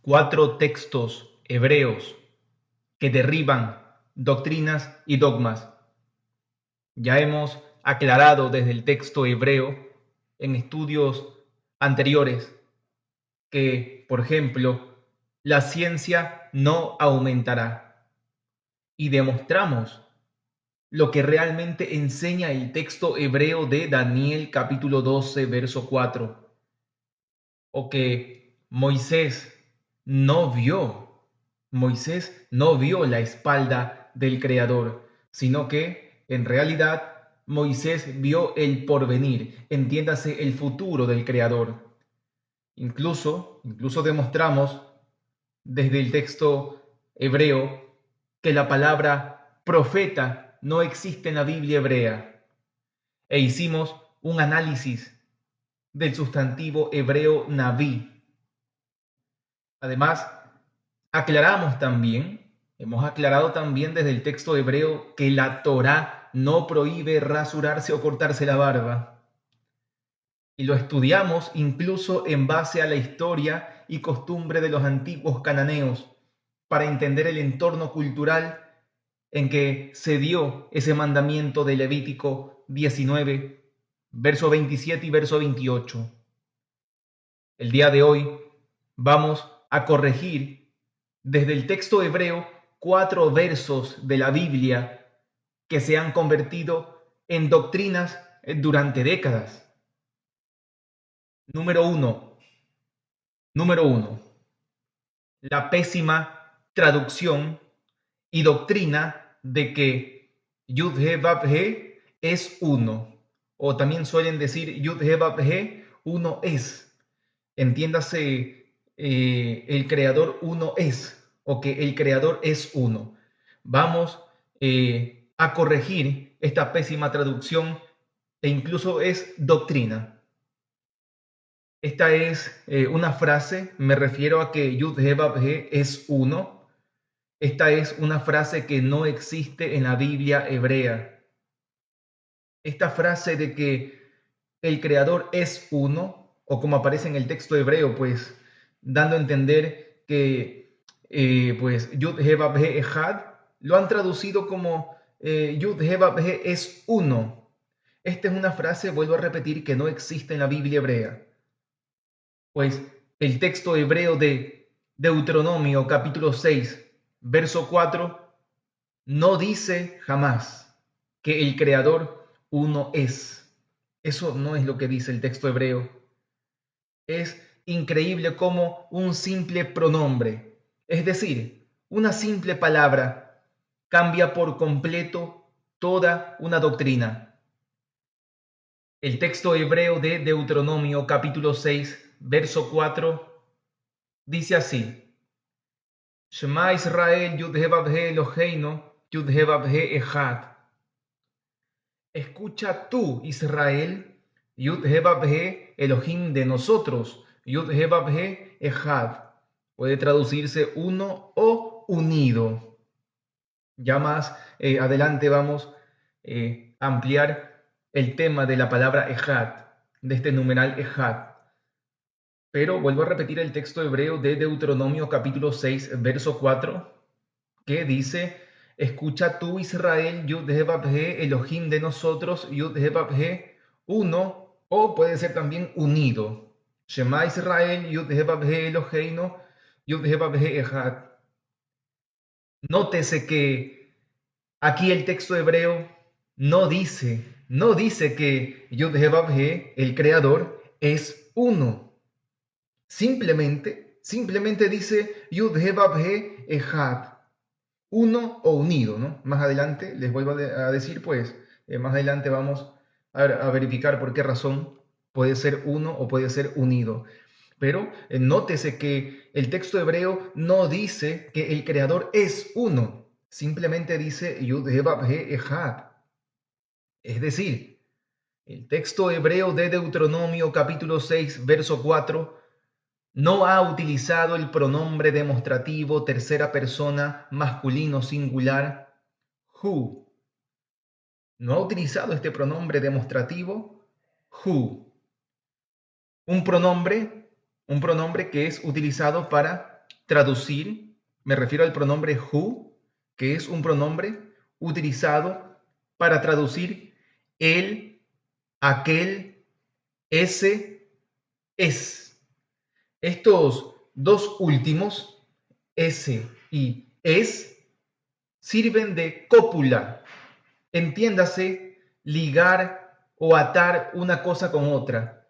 4 textos hebreos que derriban doctrinas y dogmas. Ya hemos aclarado desde el texto hebreo en estudios anteriores que, por ejemplo, la ciencia no aumentará y demostramos lo que realmente enseña el texto hebreo de Daniel capítulo 12, verso 4, o que Moisés no vio la espalda del Creador, sino que en realidad Moisés vio el porvenir, entiéndase el futuro del Creador. Incluso demostramos desde el texto hebreo que la palabra profeta no existe en la Biblia hebrea e hicimos un análisis del sustantivo hebreo naví. Además, hemos aclarado también desde el texto hebreo que la Torá no prohíbe rasurarse o cortarse la barba. Y lo estudiamos incluso en base a la historia y costumbre de los antiguos cananeos para entender el entorno cultural en que se dio ese mandamiento de Levítico 19, verso 27 y verso 28. El día de hoy vamos a corregir desde el texto hebreo 4 versos de la Biblia que se han convertido en doctrinas durante décadas. Número uno, la pésima traducción y doctrina de que Yud-He-Vav-He es uno, o también suelen decir Yud-He-Vav-He, uno es. Entiéndase, el creador uno es, o que el creador es uno. Vamos a corregir esta pésima traducción e incluso es doctrina. Esta es una frase, me refiero a que Yud-He-Vav-He es uno. Esta es una frase que no existe en la Biblia hebrea. Esta frase de que el creador es uno, o como aparece en el texto hebreo, pues dando a entender que pues Yud-He-Vav-He Echad, lo han traducido como Yud-He-Vav-He es uno. Esta es una frase, vuelvo a repetir, que no existe en la Biblia hebrea. Pues el texto hebreo de Deuteronomio capítulo 6, verso 4, no dice jamás que el creador uno es. Eso no es lo que dice el texto hebreo. Es increíble cómo un simple pronombre, es decir, una simple palabra, cambia por completo toda una doctrina. El texto hebreo de Deuteronomio capítulo 6, verso 4, dice así: Shema Israel Yud-He-Vav-He Eloheinu Yud-He-Vav-He Echad. Escucha tú, Israel, Yud-He-Vav-He, Elohim de nosotros, Yud-He-Vav-He Echad. Puede traducirse uno o unido. Ya más adelante vamos a ampliar el tema de la palabra Echad, de este numeral Echad. Pero vuelvo a repetir el texto hebreo de Deuteronomio capítulo 6, verso 4, que dice: escucha tú, Israel, Yud-He-Vav-He, Elohim de nosotros, Yud-He-Vav-He, uno, o puede ser también unido. Shema Israel, Yud-He-Vav-He, Eloheinu, Yud-He-Vav-He, Echad. Nótese que aquí el texto hebreo no dice que Yud-He-Vav-He, el creador, es uno. Simplemente dice Yud-He-Vav-He, Echad. Uno o unido, ¿no? Más adelante les vuelvo a decir, pues, más adelante vamos a verificar por qué razón puede ser uno o puede ser unido. Pero nótese que el texto hebreo no dice que el creador es uno, simplemente dice Yud-He-Vav-He Echad. Es decir, el texto hebreo de Deuteronomio capítulo 6, verso 4, no ha utilizado el pronombre demostrativo tercera persona masculino singular, who. No ha utilizado este pronombre demostrativo, who. Un pronombre que es utilizado para traducir, me refiero al pronombre who, que es un pronombre utilizado para traducir el, aquel, ese, es. Estos dos últimos, ese y es, sirven de cópula. Entiéndase, ligar o atar una cosa con otra.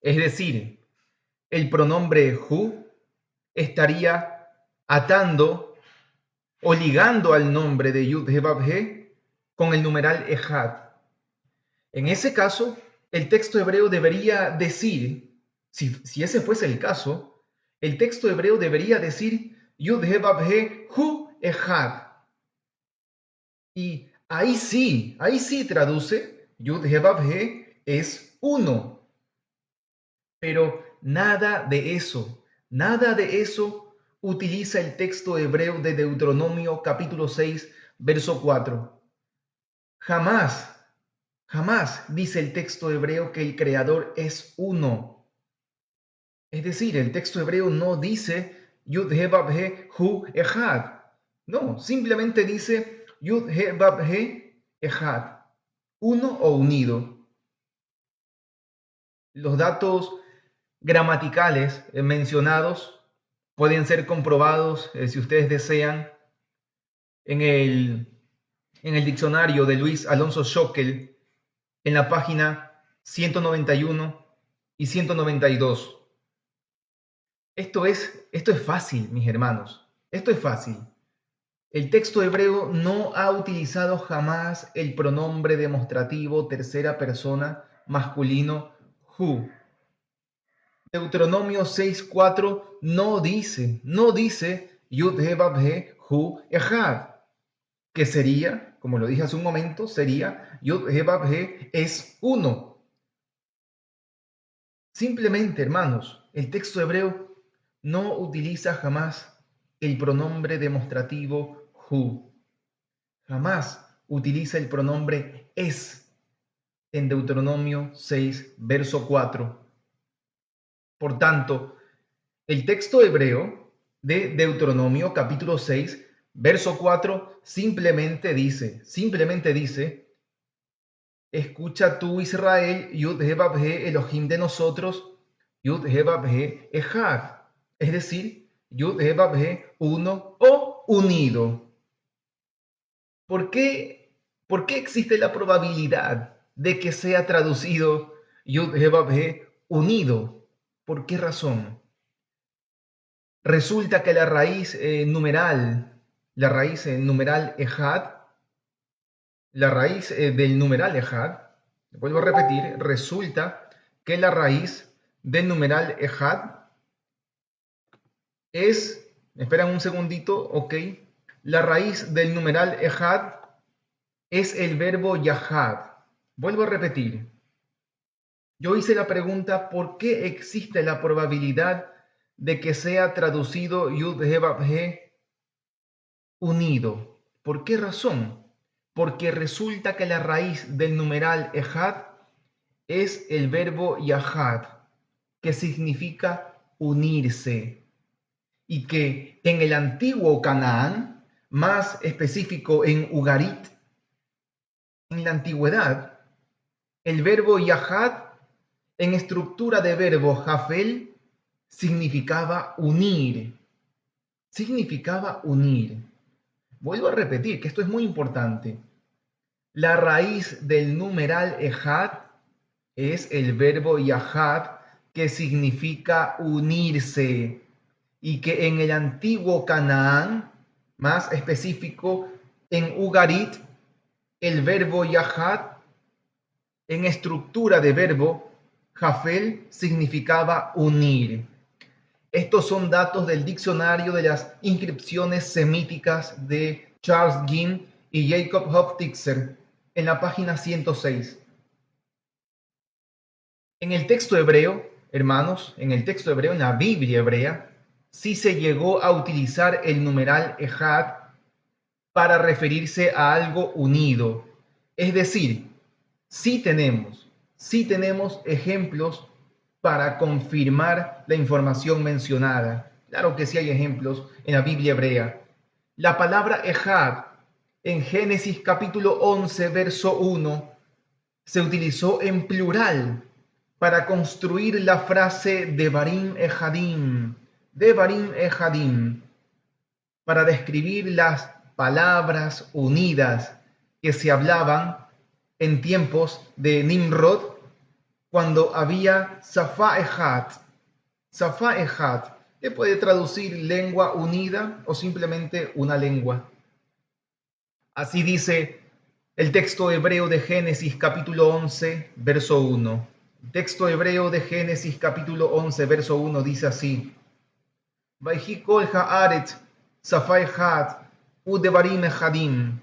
Es decir, el pronombre who estaría atando o ligando al nombre de Yud He Vav He con el numeral Ejad. En ese caso, el texto hebreo debería decir, si ese fuese el caso, el texto hebreo debería decir Yud He Vav He Hu Ejad. Y ahí sí traduce Yud He Vav He es uno. Pero nada de eso utiliza el texto hebreo de Deuteronomio capítulo 6, verso 4. Jamás, jamás dice el texto hebreo que el Creador es uno. Es decir, el texto hebreo no dice Yud He Vav He Hu Ejad. No, simplemente dice Yud He Vav He Ejad. Uno o unido. Los datos gramaticales mencionados pueden ser comprobados, si ustedes desean, en el diccionario de Luis Alonso Schockel, en la página 191 y 192. Esto es fácil, mis hermanos. Esto es fácil. El texto hebreo no ha utilizado jamás el pronombre demostrativo tercera persona masculino who. Deuteronomio 6:4 no dice Yud He Vav He Hu Ejad, que sería, como lo dije hace un momento, sería Yud He Vav He es uno. Simplemente, hermanos, el texto hebreo no utiliza jamás el pronombre demostrativo who. Jamás utiliza el pronombre es en Deuteronomio 6, verso 4. Por tanto, el texto hebreo de Deuteronomio capítulo 6, verso 4, simplemente dice, escucha tú Israel, Yud He Vav He, Elohim de nosotros, Yud He Vav He Ejad, es decir, Yud He Vav He uno o unido. ¿Por qué existe la probabilidad de que sea traducido Yud He Vav He unido? ¿Por qué razón? Resulta que la raíz numeral Ejad, la raíz del numeral Ejad, vuelvo a repetir, resulta que la raíz del numeral Ejad es, esperan un segundito, ok, la raíz del numeral Ejad es el verbo Yahad. Vuelvo a repetir. Yo hice la pregunta, ¿por qué existe la probabilidad de que sea traducido Yud He Vav He unido? ¿Por qué razón? Porque resulta que la raíz del numeral Ejad es el verbo Yahad, que significa unirse, y que en el antiguo Canaán, más específico en Ugarit, en la antigüedad, el verbo Yahad en estructura de verbo Jafel significaba unir. Significaba unir. Vuelvo a repetir que esto es muy importante. La raíz del numeral Ejad es el verbo Yahad, que significa unirse, y que en el antiguo Canaán, más específico en Ugarit, el verbo Yahad en estructura de verbo Jafel significaba unir. Estos son datos del diccionario de las inscripciones semíticas de Charles Ginn y Jacob Hofstitzer en la página 106. En el texto hebreo, hermanos, en el texto hebreo, en la Biblia hebrea, sí se llegó a utilizar el numeral Ejad para referirse a algo unido. Es decir, sí tenemos ejemplos para confirmar la información mencionada. Claro que sí hay ejemplos en la Biblia hebrea. La palabra Ejad en Génesis capítulo 11, verso 1, se utilizó en plural para construir la frase Devarim Ejadim, Devarim Ejadim, para describir las palabras unidas que se hablaban en tiempos de Nimrod, cuando había Safá Ejad. Safá Ejad, que puede traducir lengua unida o simplemente una lengua. Así dice el texto hebreo de Génesis capítulo 11, verso 1. El texto hebreo de Génesis capítulo 11, verso 1 dice así: Vayhi kol haaretz safá echad udevarim echadim.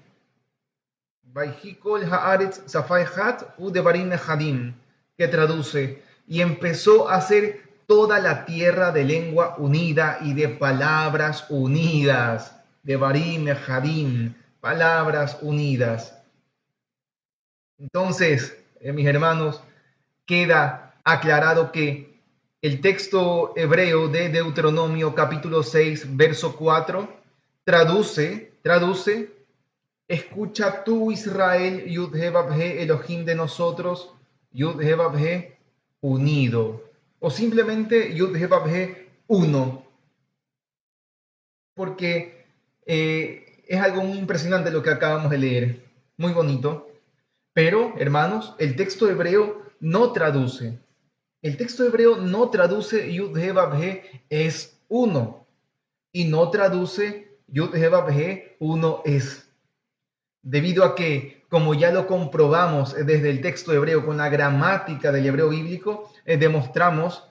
Vayhi kol haaretz safá echad udevarim echadim, que traduce: y empezó a hacer toda la tierra de lengua unida y de palabras unidas. Devarim echadim, palabras unidas. Entonces, mis hermanos, queda aclarado que el texto hebreo de Deuteronomio capítulo 6, verso 4, traduce, escucha tú Israel, Yud-He-Vav-He, Elohim de nosotros, Yud-He-Vav-He, unido. O simplemente Yud-He-Vav-He, uno. Porque es algo muy impresionante lo que acabamos de leer. Muy bonito. Pero, hermanos, el texto hebreo no traduce. El texto hebreo no traduce Yud-He-Vav-He es uno. Y no traduce Yud-He-Vav-He uno es. Debido a que, como ya lo comprobamos desde el texto hebreo con la gramática del hebreo bíblico, demostramos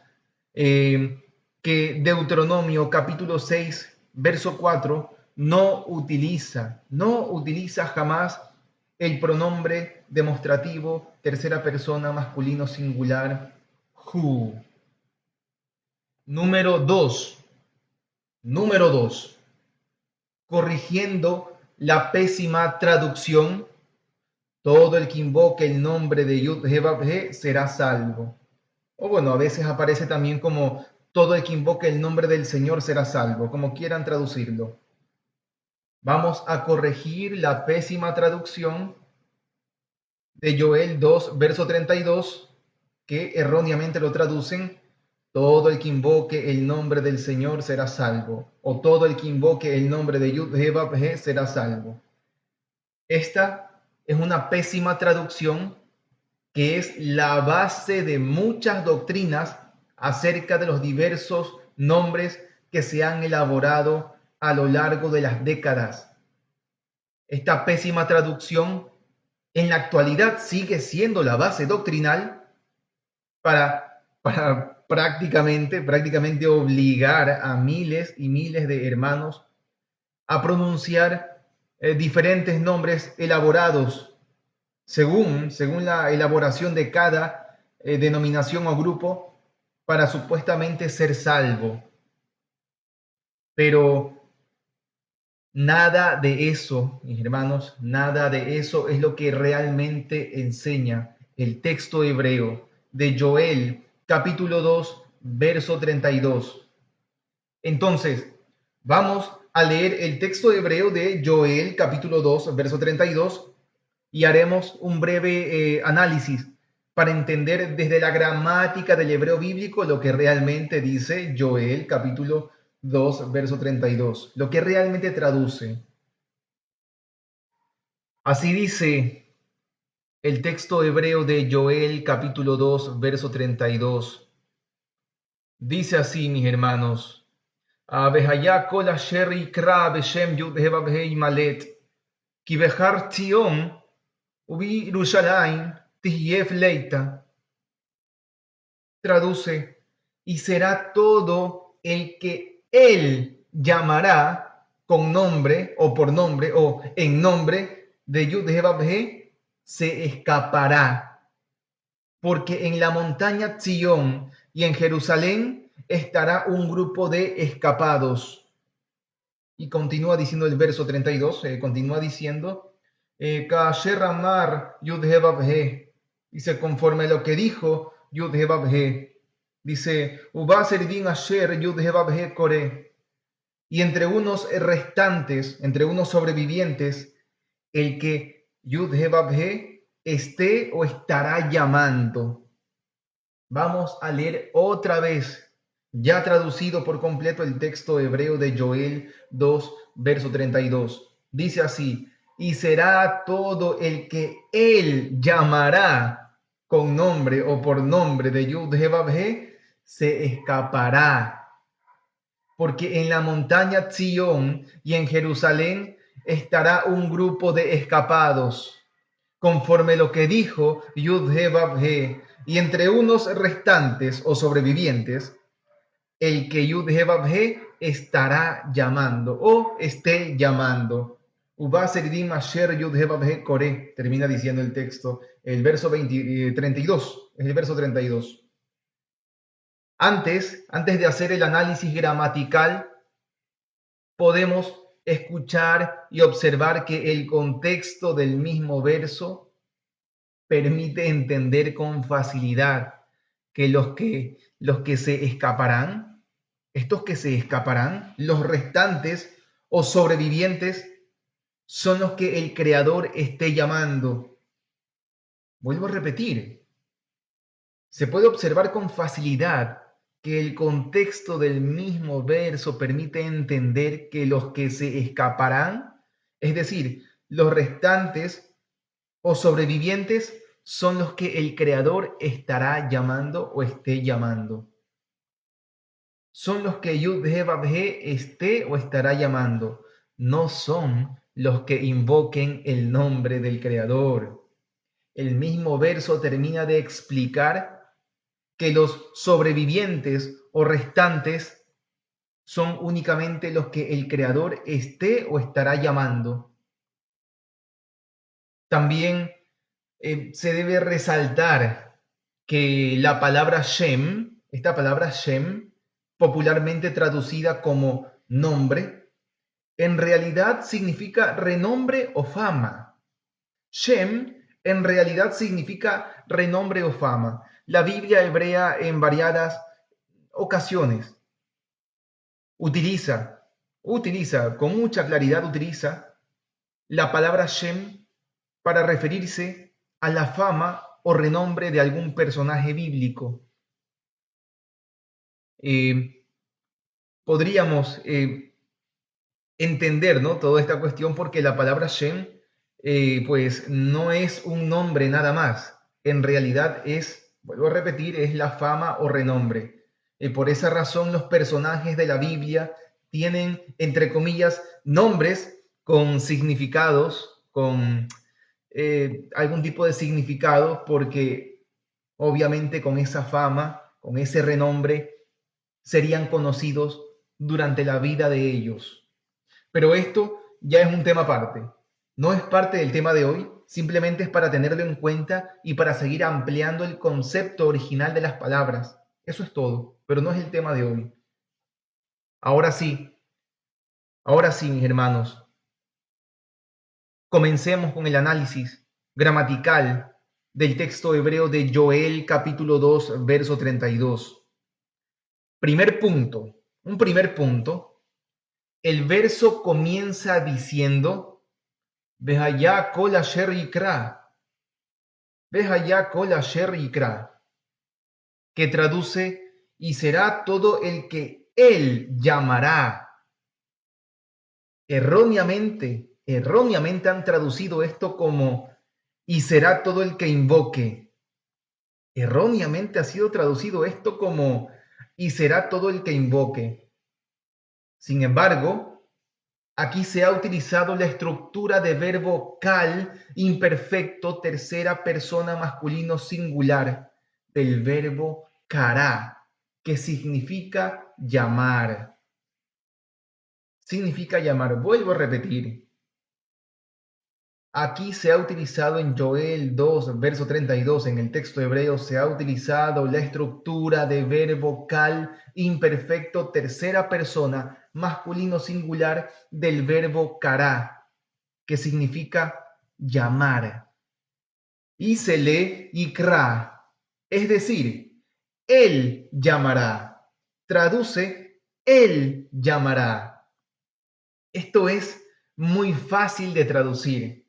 que Deuteronomio capítulo 6, verso 4, no utiliza jamás el pronombre demostrativo tercera persona masculino singular who. Número 2, corrigiendo la pésima traducción, todo el que invoque el nombre de Yud-He-Vav-He será salvo. O bueno, a veces aparece también como todo el que invoque el nombre del Señor será salvo, como quieran traducirlo. Vamos a corregir la pésima traducción de Joel 2, verso 32, que erróneamente lo traducen: todo el que invoque el nombre del Señor será salvo, o todo el que invoque el nombre de Yud-He-Vav-He será salvo. Esta es una pésima traducción que es la base de muchas doctrinas acerca de los diversos nombres que se han elaborado a lo largo de las décadas. Esta pésima traducción en la actualidad sigue siendo la base doctrinal para prácticamente obligar a miles y miles de hermanos a pronunciar diferentes nombres elaborados según la elaboración de cada denominación o grupo para supuestamente ser salvo. Pero nada de eso, mis hermanos, nada de eso es lo que realmente enseña el texto hebreo de Joel, capítulo 2, verso 32. Entonces, vamos a leer el texto hebreo de Joel, capítulo 2, verso 32, y haremos un breve análisis para entender desde la gramática del hebreo bíblico lo que realmente dice Joel, capítulo 2, verso 32, lo que realmente traduce. Así dice el texto hebreo de Joel, capítulo 2, verso 32. Dice así, mis hermanos: Vehaya kol asher yikra beshem Yud-He-Vav-He yimalet, ki behar Tzion ubi-Yerushalayim tihyeh leita. Traduce: y será todo el que él llamará con nombre o por nombre o en nombre de Yud-He-Vav-He se escapará, porque en la montaña Sion y en Jerusalén estará un grupo de escapados. Y continúa diciendo el verso 32, continúa diciendo: Kasher amar Yud-He-Vav-He, dice, conforme a lo que dijo Yud-He-Vav-He, Dice, Uba Seridin Asher Yud He Vav He Kore. Y entre unos restantes, entre unos sobrevivientes, el que Yud He Vav He esté o estará llamando. Vamos a leer otra vez, ya traducido por completo el texto hebreo de Joel 2, verso 32. Dice así, y será todo el que él llamará con nombre o por nombre de Yud He Vav He, se escapará. Porque en la montaña Sion y en Jerusalén estará un grupo de escapados, conforme lo que dijo Yud He Vav He, y entre unos restantes o sobrevivientes, el que Yud He Vav He estará llamando o esté llamando. Uba Seridim Asher Yud He Vav He Kore, termina diciendo el texto, el verso 32, es el verso 32. Antes de hacer el análisis gramatical, podemos escuchar y observar que el contexto del mismo verso permite entender con facilidad que los que se escaparán, estos que se escaparán, los restantes o sobrevivientes, son los que el Creador esté llamando. Vuelvo a repetir, se puede observar con facilidad que el contexto del mismo verso permite entender que los que se escaparán, es decir, los restantes o sobrevivientes, son los que el Creador estará llamando o esté llamando. Son los que Yud He Vav He esté o estará llamando. No son los que invoquen el nombre del Creador. El mismo verso termina de explicar que los sobrevivientes o restantes son únicamente los que el Creador esté o estará llamando. También se debe resaltar que la palabra Shem, esta palabra Shem, popularmente traducida como nombre, en realidad significa renombre o fama. Shem en realidad significa renombre o fama. La Biblia hebrea en variadas ocasiones utiliza, con mucha claridad utiliza la palabra Shem para referirse a la fama o renombre de algún personaje bíblico. Podríamos entender, ¿no?, toda esta cuestión porque la palabra Shem pues no es un nombre nada más. En realidad es, vuelvo a repetir, es la fama o renombre. Por esa razón los personajes de la Biblia tienen, entre comillas, nombres con significados, con algún tipo de significado, porque obviamente con esa fama, con ese renombre, serían conocidos durante la vida de ellos. Pero esto ya es un tema aparte. No es parte del tema de hoy, simplemente es para tenerlo en cuenta y para seguir ampliando el concepto original de las palabras. Eso es todo, pero no es el tema de hoy. Ahora sí, mis hermanos, comencemos con el análisis gramatical del texto hebreo de Joel capítulo 2, verso 32. Un primer punto, el verso comienza diciendo, Vehaya kol asher yikra, Vehaya kol asher yikra, que traduce, y será todo el que él llamará. Erróneamente han traducido esto como, y será todo el que invoque. Erróneamente ha sido traducido esto como, y será todo el que invoque. Sin embargo, aquí se ha utilizado la estructura de verbo kal imperfecto, tercera persona masculino singular, del verbo kará, que significa llamar. Significa llamar. Vuelvo a repetir. Aquí se ha utilizado en Joel 2, verso 32, en el texto hebreo, se ha utilizado la estructura de verbo kal imperfecto, tercera persona, masculino singular, del verbo kará, que significa llamar. Y se lee ikra, es decir, él llamará. Traduce, él llamará. Esto es muy fácil de traducir.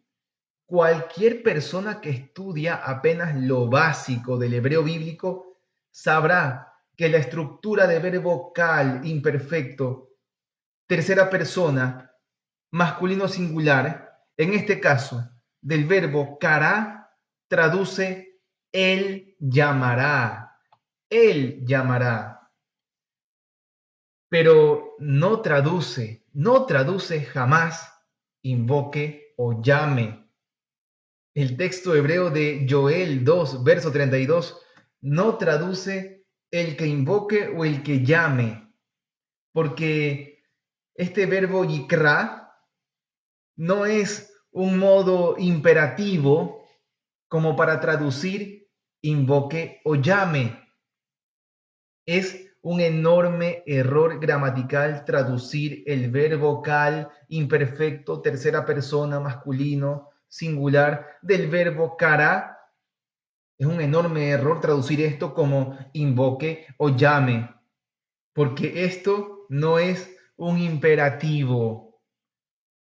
Cualquier persona que estudia apenas lo básico del hebreo bíblico sabrá que la estructura de verbo cal imperfecto, tercera persona, masculino singular, en este caso del verbo cará, traduce él llamará, él llamará, pero no traduce jamás invoque o llame. El texto hebreo de Joel 2, verso 32, no traduce el que invoque o el que llame, porque este verbo yikra no es un modo imperativo como para traducir invoque o llame. Es un enorme error gramatical traducir el verbo cal imperfecto, tercera persona, masculino, singular, del verbo cara. Es un enorme error traducir esto como invoque o llame, porque esto no es un imperativo.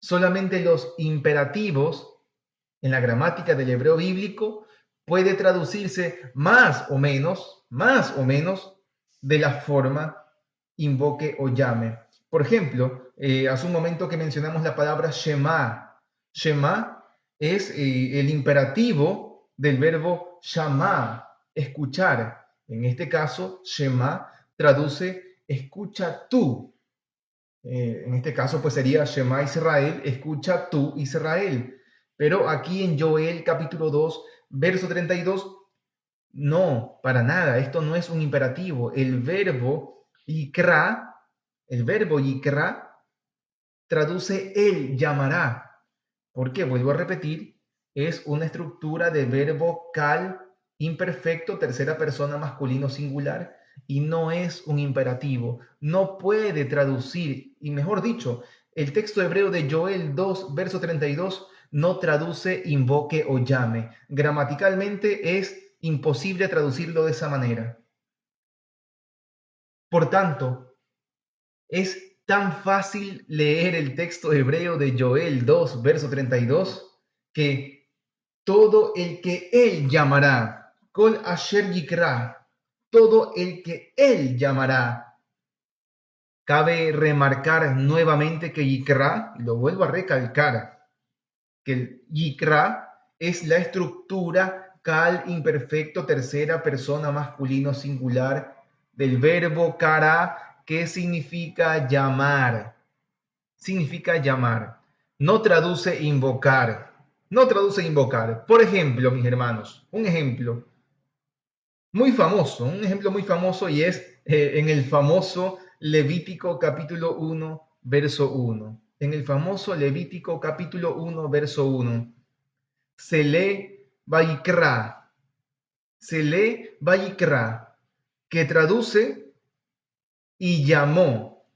Solamente los imperativos en la gramática del hebreo bíblico puede traducirse más o menos de la forma invoque o llame. Por ejemplo, hace un momento que mencionamos la palabra Shema. Shema es el imperativo del verbo shama, escuchar. En este caso, Shema traduce escucha tú. En este caso, pues sería Shema Israel, escucha tú Israel. Pero aquí en Joel capítulo 2, verso 32, no, para nada, esto no es un imperativo. El verbo yikra traduce él llamará. ¿Por qué? Vuelvo a repetir, es una estructura de verbo cal imperfecto, tercera persona masculino singular, y no es un imperativo. No puede traducir, y mejor dicho, el texto hebreo de Joel 2, verso 32, no traduce invoque o llame. Gramaticalmente es imposible traducirlo de esa manera. Por tanto, es tan fácil leer el texto hebreo de Joel 2, verso 32, que todo el que él llamará, Kol Asher Yikra, todo el que él llamará. Cabe remarcar nuevamente que Yikra, lo vuelvo a recalcar, que el Yikra es la estructura cal imperfecto tercera persona masculino singular del verbo kara, que significa llamar. Significa llamar. No traduce invocar. No traduce invocar. Por ejemplo, mis hermanos, un ejemplo un ejemplo muy famoso y es en el famoso Levítico capítulo 1, verso 1. En el famoso Levítico capítulo 1, verso 1. Se lee Vaikra, que traduce y llamó,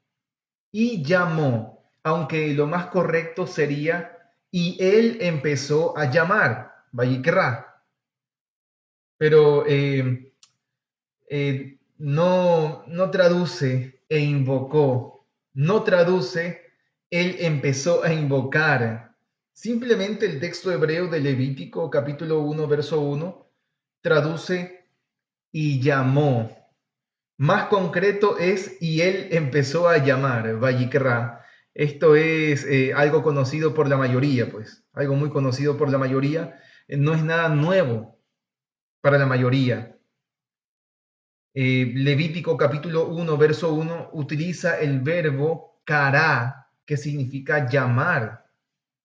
aunque lo más correcto sería y él empezó a llamar, Vaikra. Pero no traduce e invocó, no traduce él empezó a invocar. Simplemente el texto hebreo de Levítico capítulo 1, verso 1 traduce y llamó. Más concreto es y él empezó a llamar, Vayikra. Esto es algo conocido por la mayoría, pues, algo muy conocido por la mayoría. No es nada nuevo para la mayoría. Levítico capítulo 1, verso 1, utiliza el verbo kará, que significa llamar.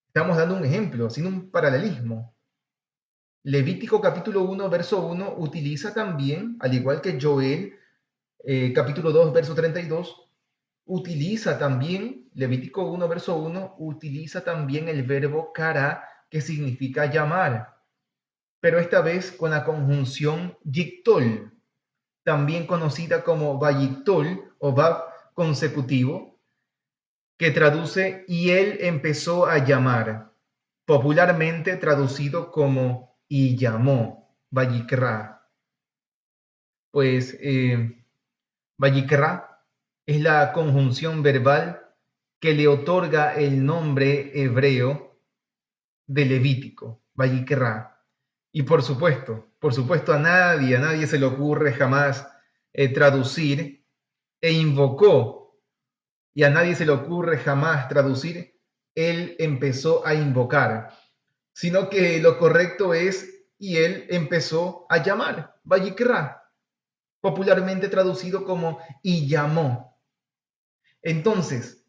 Estamos dando un ejemplo, sin un paralelismo. Levítico capítulo 1, verso 1 utiliza también, al igual que Joel capítulo 2, verso 32, utiliza también, Levítico 1, verso 1, utiliza también el verbo kará, que significa llamar, pero esta vez con la conjunción yiktol, también conocida como Vayiktol o Vav consecutivo, que traduce y él empezó a llamar, popularmente traducido como y llamó, Vayikra. pues Vayikra es la conjunción verbal que le otorga el nombre hebreo de Levítico, Vayikra. Y por supuesto a nadie se le ocurre jamás traducir e invocó, y a nadie se le ocurre jamás traducir, él empezó a invocar, sino que lo correcto es, y él empezó a llamar, Vayikra, popularmente traducido como y llamó. Entonces,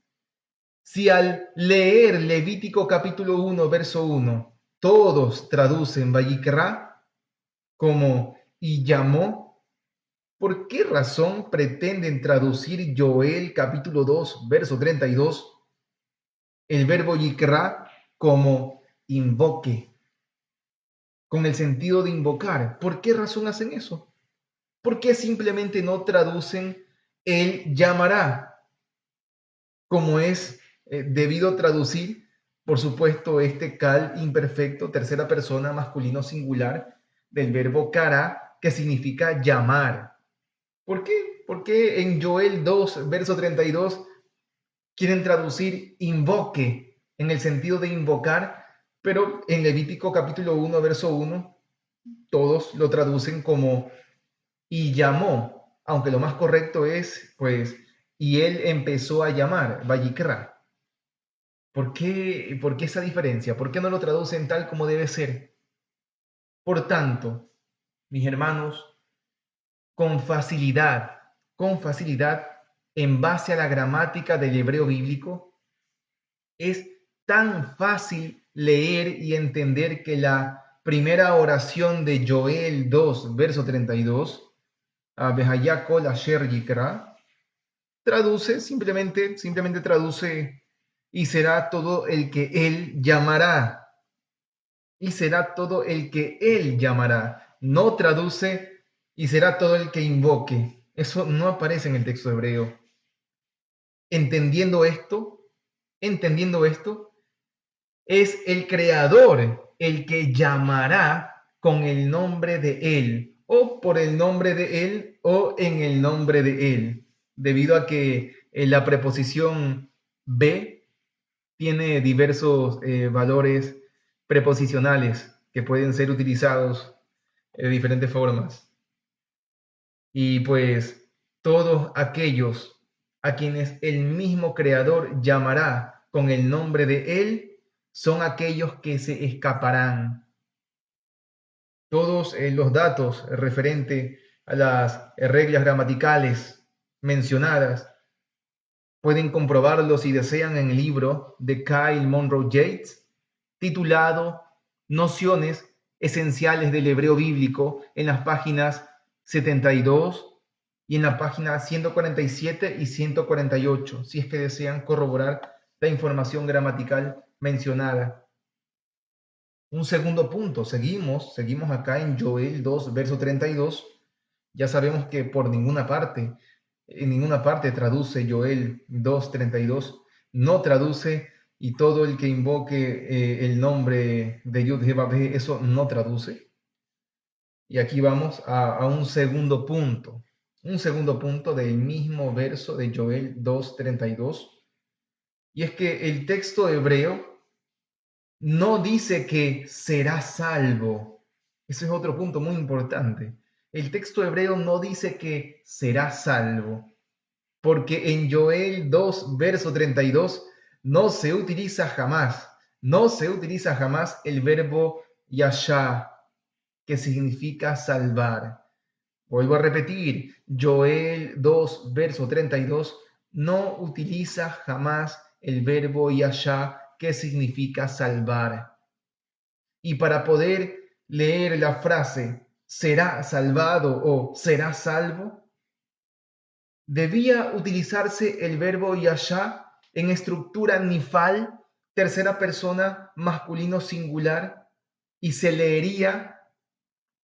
si al leer Levítico capítulo 1, verso 1, todos traducen Vayikra como y llamó, ¿por qué razón pretenden traducir Joel capítulo 2, verso 32, el verbo yikra como invoque, con el sentido de invocar? ¿Por qué razón hacen eso? ¿Por qué simplemente no traducen él llamará, como es debido traducir, por supuesto, este cal imperfecto, tercera persona, masculino singular, del verbo cara, que significa llamar? ¿Por qué? ¿Por qué en Joel 2, verso 32, quieren traducir invoque en el sentido de invocar, pero en Levítico capítulo 1, verso 1, todos lo traducen como y llamó, aunque lo más correcto es, pues, y él empezó a llamar, Vayikra? ¿Por qué esa diferencia? ¿Por qué no lo traducen tal como debe ser? Por tanto, mis hermanos, con facilidad, en base a la gramática del hebreo bíblico, es tan fácil leer y entender que la primera oración de Joel 2, verso 32, Behayakol Asher Yikra, simplemente traduce, y será todo el que él llamará, y será todo el que él llamará. No traduce, y será todo el que invoque. Eso no aparece en el texto hebreo. Entendiendo esto, entendiendo esto, es el creador el que llamará con el nombre de él, o por el nombre de él, o en el nombre de él, debido a que la preposición be tiene diversos valores preposicionales que pueden ser utilizados de diferentes formas. Y pues todos aquellos a quienes el mismo Creador llamará con el nombre de Él son aquellos que se escaparán. Todos los datos referentes a las reglas gramaticales mencionadas pueden comprobarlo si desean en el libro de Kyle Monroe Yates, titulado Nociones Esenciales del Hebreo Bíblico, en las páginas 72 y en la página 147 y 148, si es que desean corroborar la información gramatical mencionada. Un segundo punto, seguimos acá en Joel 2, verso 32. Ya sabemos que en ninguna parte traduce Joel 2:32, no traduce, y todo el que invoque el nombre de Yud-Heh-Vav-Heh, eso no traduce. Y aquí vamos a un segundo punto del mismo verso de Joel 2:32, y es que el texto hebreo no dice que será salvo. Ese es otro punto muy importante. El texto hebreo no dice que será salvo, porque en Joel 2, verso 32, no se utiliza jamás el verbo yashá, que significa salvar. Vuelvo a repetir, Joel 2, verso 32, no utiliza jamás el verbo yashá, que significa salvar. Y para poder leer la frase será salvado o será salvo, debía utilizarse el verbo yashá en estructura nifal, tercera persona masculino singular, y se leería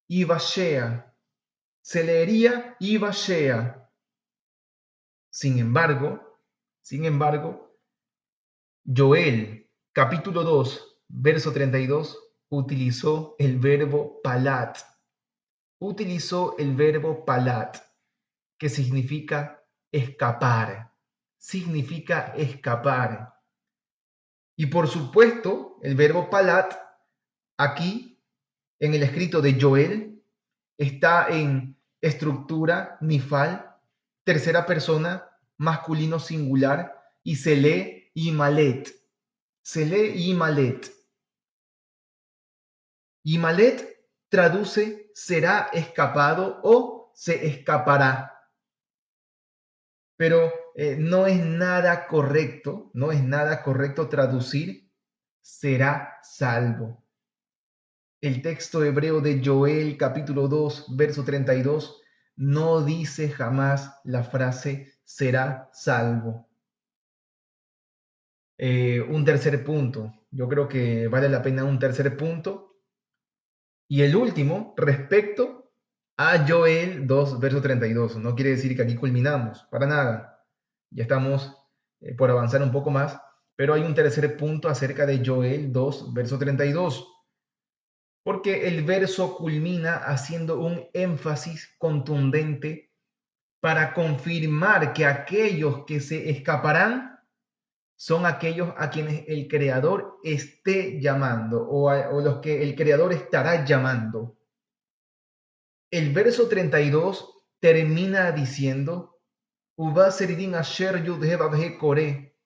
ibashea. Se leería ibashea. Sin embargo, Joel, capítulo 2, verso 32, utilizó el verbo palat, utilizó el verbo palat, que significa escapar. Significa escapar. Y por supuesto, el verbo palat aquí en el escrito de Joel está en estructura nifal, tercera persona, masculino singular, y se lee imalet. Se lee imalet. Imalet traduce será escapado o se escapará. Pero no es nada correcto, no es nada correcto traducir será salvo. El texto hebreo de Joel capítulo 2, verso 32, no dice jamás la frase será salvo. Un tercer punto, yo creo que vale la pena un tercer punto. Y el último, respecto a Joel 2, verso 32. No quiere decir que aquí culminamos, para nada. Ya estamos por avanzar un poco más, pero hay un tercer punto acerca de Joel 2, verso 32. Porque el verso culmina haciendo un énfasis contundente para confirmar que aquellos que se escaparán son aquellos a quienes el Creador esté llamando o los que el Creador estará llamando. El verso 32 termina diciendo, Uba Seridin Asher Yudhe Kore,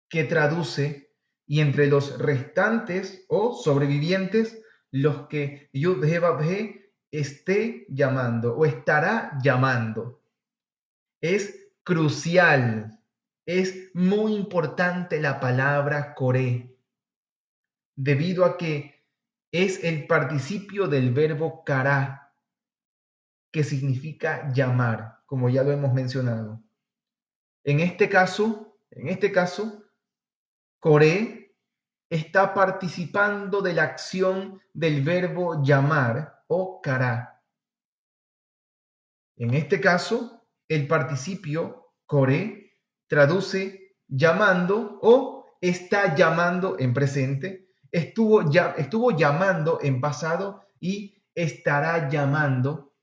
que traduce, y entre los restantes o sobrevivientes, los que Yudhe esté llamando o estará llamando. Es crucial, es muy importante la palabra Kore, debido a que es el participio del verbo kará, que significa llamar, como ya lo hemos mencionado. En este caso, Coré está participando de la acción del verbo llamar o kará. En este caso, el participio Coré traduce llamando o está llamando en presente, estuvo llamando en pasado y estará llamando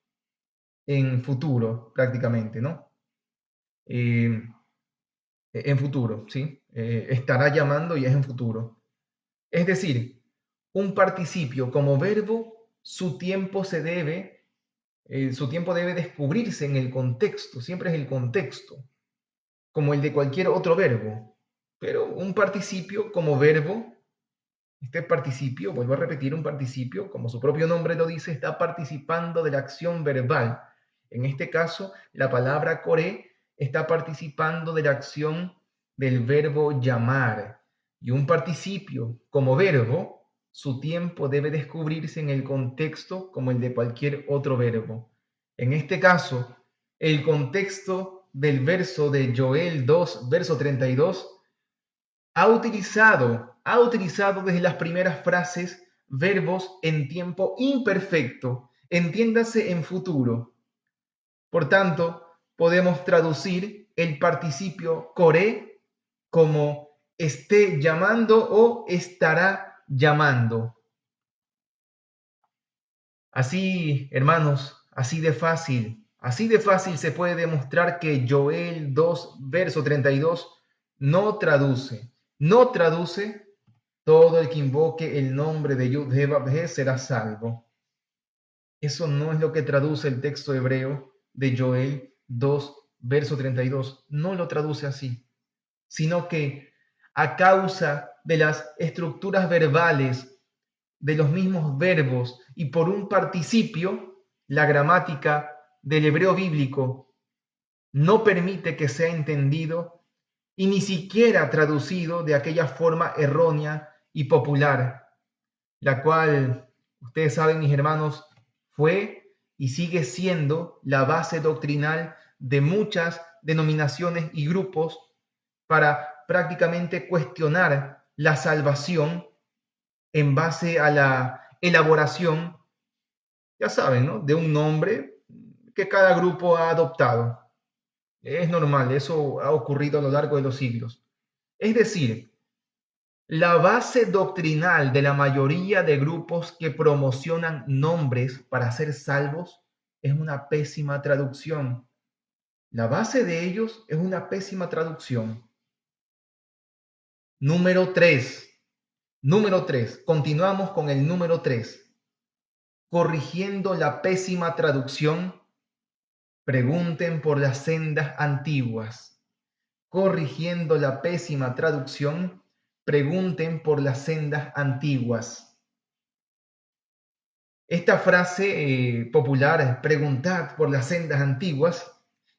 en futuro prácticamente, ¿no? En futuro, ¿sí? Estará llamando y es en futuro. Es decir, un participio como verbo, su tiempo debe descubrirse en el contexto, siempre es el contexto, como el de cualquier otro verbo. Pero un participio como verbo, este participio, vuelvo a repetir, un participio, como su propio nombre lo dice, está participando de la acción verbal. En este caso, la palabra coré está participando de la acción del verbo llamar. Y un participio como verbo, su tiempo debe descubrirse en el contexto como el de cualquier otro verbo. En este caso, el contexto del verso de Joel 2, verso 32, ha utilizado desde las primeras frases verbos en tiempo imperfecto, entiéndase en futuro. Por tanto, podemos traducir el participio coré como esté llamando o estará llamando. Así, hermanos, así de fácil se puede demostrar que Joel 2, verso 32 no traduce todo el que invoque el nombre de Yud-He-Vav-He será salvo. Eso no es lo que traduce el texto hebreo de Joel 2, verso 32. No lo traduce así, sino que a causa de las estructuras verbales de los mismos verbos y por un participio, la gramática del hebreo bíblico no permite que sea entendido y ni siquiera traducido de aquella forma errónea y popular, la cual, ustedes saben, mis hermanos, fue y sigue siendo la base doctrinal de muchas denominaciones y grupos para prácticamente cuestionar la salvación en base a la elaboración, ya saben, ¿no?, de un nombre que cada grupo ha adoptado. Es normal, eso ha ocurrido a lo largo de los siglos. Es decir, La base doctrinal de la mayoría de grupos que promocionan nombres para ser salvos es una pésima traducción. La base de ellos es una pésima traducción. Número 3. Número 3. Continuamos con el número 3. Corrigiendo la pésima traducción, pregunten por las sendas antiguas. Corrigiendo la pésima traducción, pregunten por las sendas antiguas. Esta frase popular, preguntad por las sendas antiguas,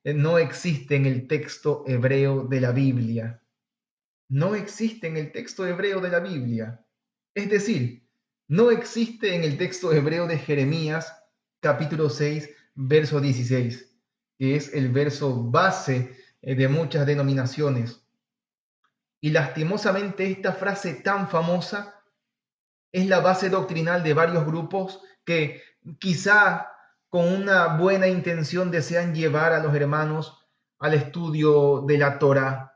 no existe en el texto hebreo de la Biblia. No existe en el texto hebreo de la Biblia. Es decir, no existe en el texto hebreo de Jeremías, capítulo 6, verso 16, que es el verso base de muchas denominaciones. Y lastimosamente esta frase tan famosa es la base doctrinal de varios grupos que quizá con una buena intención desean llevar a los hermanos al estudio de la Torá.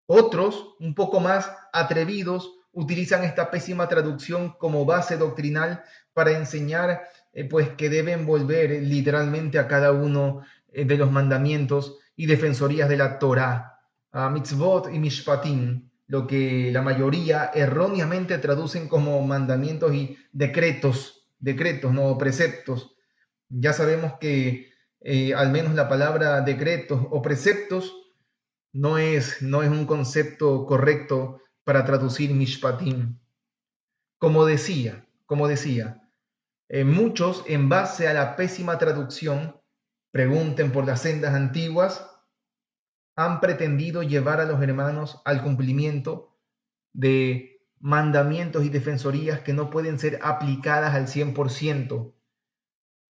Otros, un poco más atrevidos, utilizan esta pésima traducción como base doctrinal para enseñar pues que deben volver literalmente a cada uno de los mandamientos y defensorías de la Torá, a mitzvot y mishpatim, lo que la mayoría erróneamente traducen como mandamientos y decretos, no preceptos. Ya sabemos que al menos la palabra decretos o preceptos no es un concepto correcto para traducir mishpatim. Como decía, muchos en base a la pésima traducción, pregunten por las sendas antiguas, han pretendido llevar a los hermanos al cumplimiento de mandamientos y defensorías que no pueden ser aplicadas al 100%,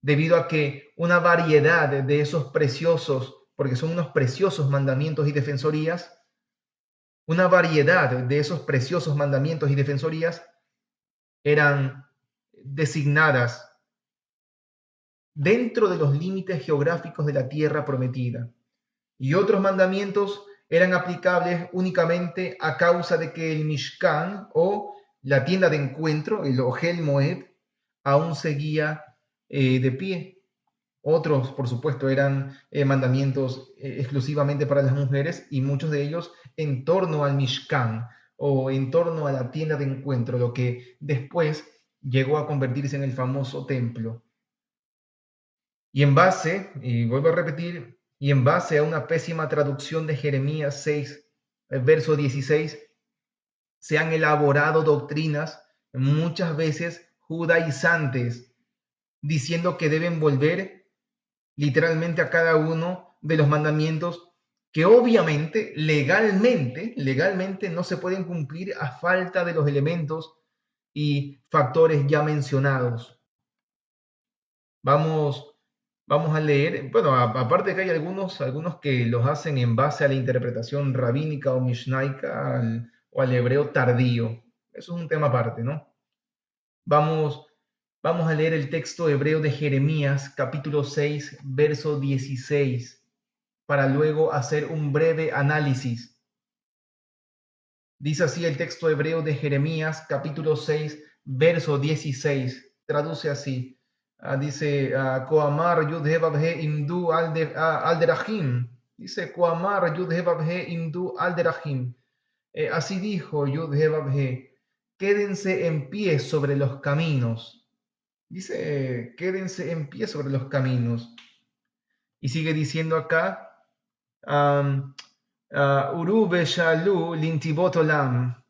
debido a que una variedad de esos preciosos, porque son unos preciosos mandamientos y defensorías, una variedad de esos preciosos mandamientos y defensorías eran designadas dentro de los límites geográficos de la tierra prometida, y otros mandamientos eran aplicables únicamente a causa de que el Mishkan o la tienda de encuentro, el Ohel Moed, aún seguía de pie. Otros, por supuesto, eran mandamientos exclusivamente para las mujeres y muchos de ellos en torno al Mishkan o en torno a la tienda de encuentro, lo que después llegó a convertirse en el famoso templo. Y vuelvo a repetir, y en base a una pésima traducción de Jeremías 6, verso 16, se han elaborado doctrinas muchas veces judaizantes, diciendo que deben volver literalmente a cada uno de los mandamientos que obviamente legalmente no se pueden cumplir a falta de los elementos y factores ya mencionados. Vamos a leer, bueno, aparte que hay algunos que los hacen en base a la interpretación rabínica o mishnaica o al hebreo tardío. Eso es un tema aparte, ¿no? Vamos, vamos a leer el texto hebreo de Jeremías, capítulo 6, verso 16, para luego hacer un breve análisis. Dice así el texto hebreo de Jeremías, capítulo 6, verso 16. Traduce así. Dice, Koamar Yud He Vav He Imdu al derachim. Dice, Koamar Yud He Vav He Imdu al derachim. Así dijo Yud He Vav He, quédense en pie sobre los caminos. Dice, quédense en pie sobre los caminos. Y sigue diciendo acá, Uru Beshalu Lintibot Olam.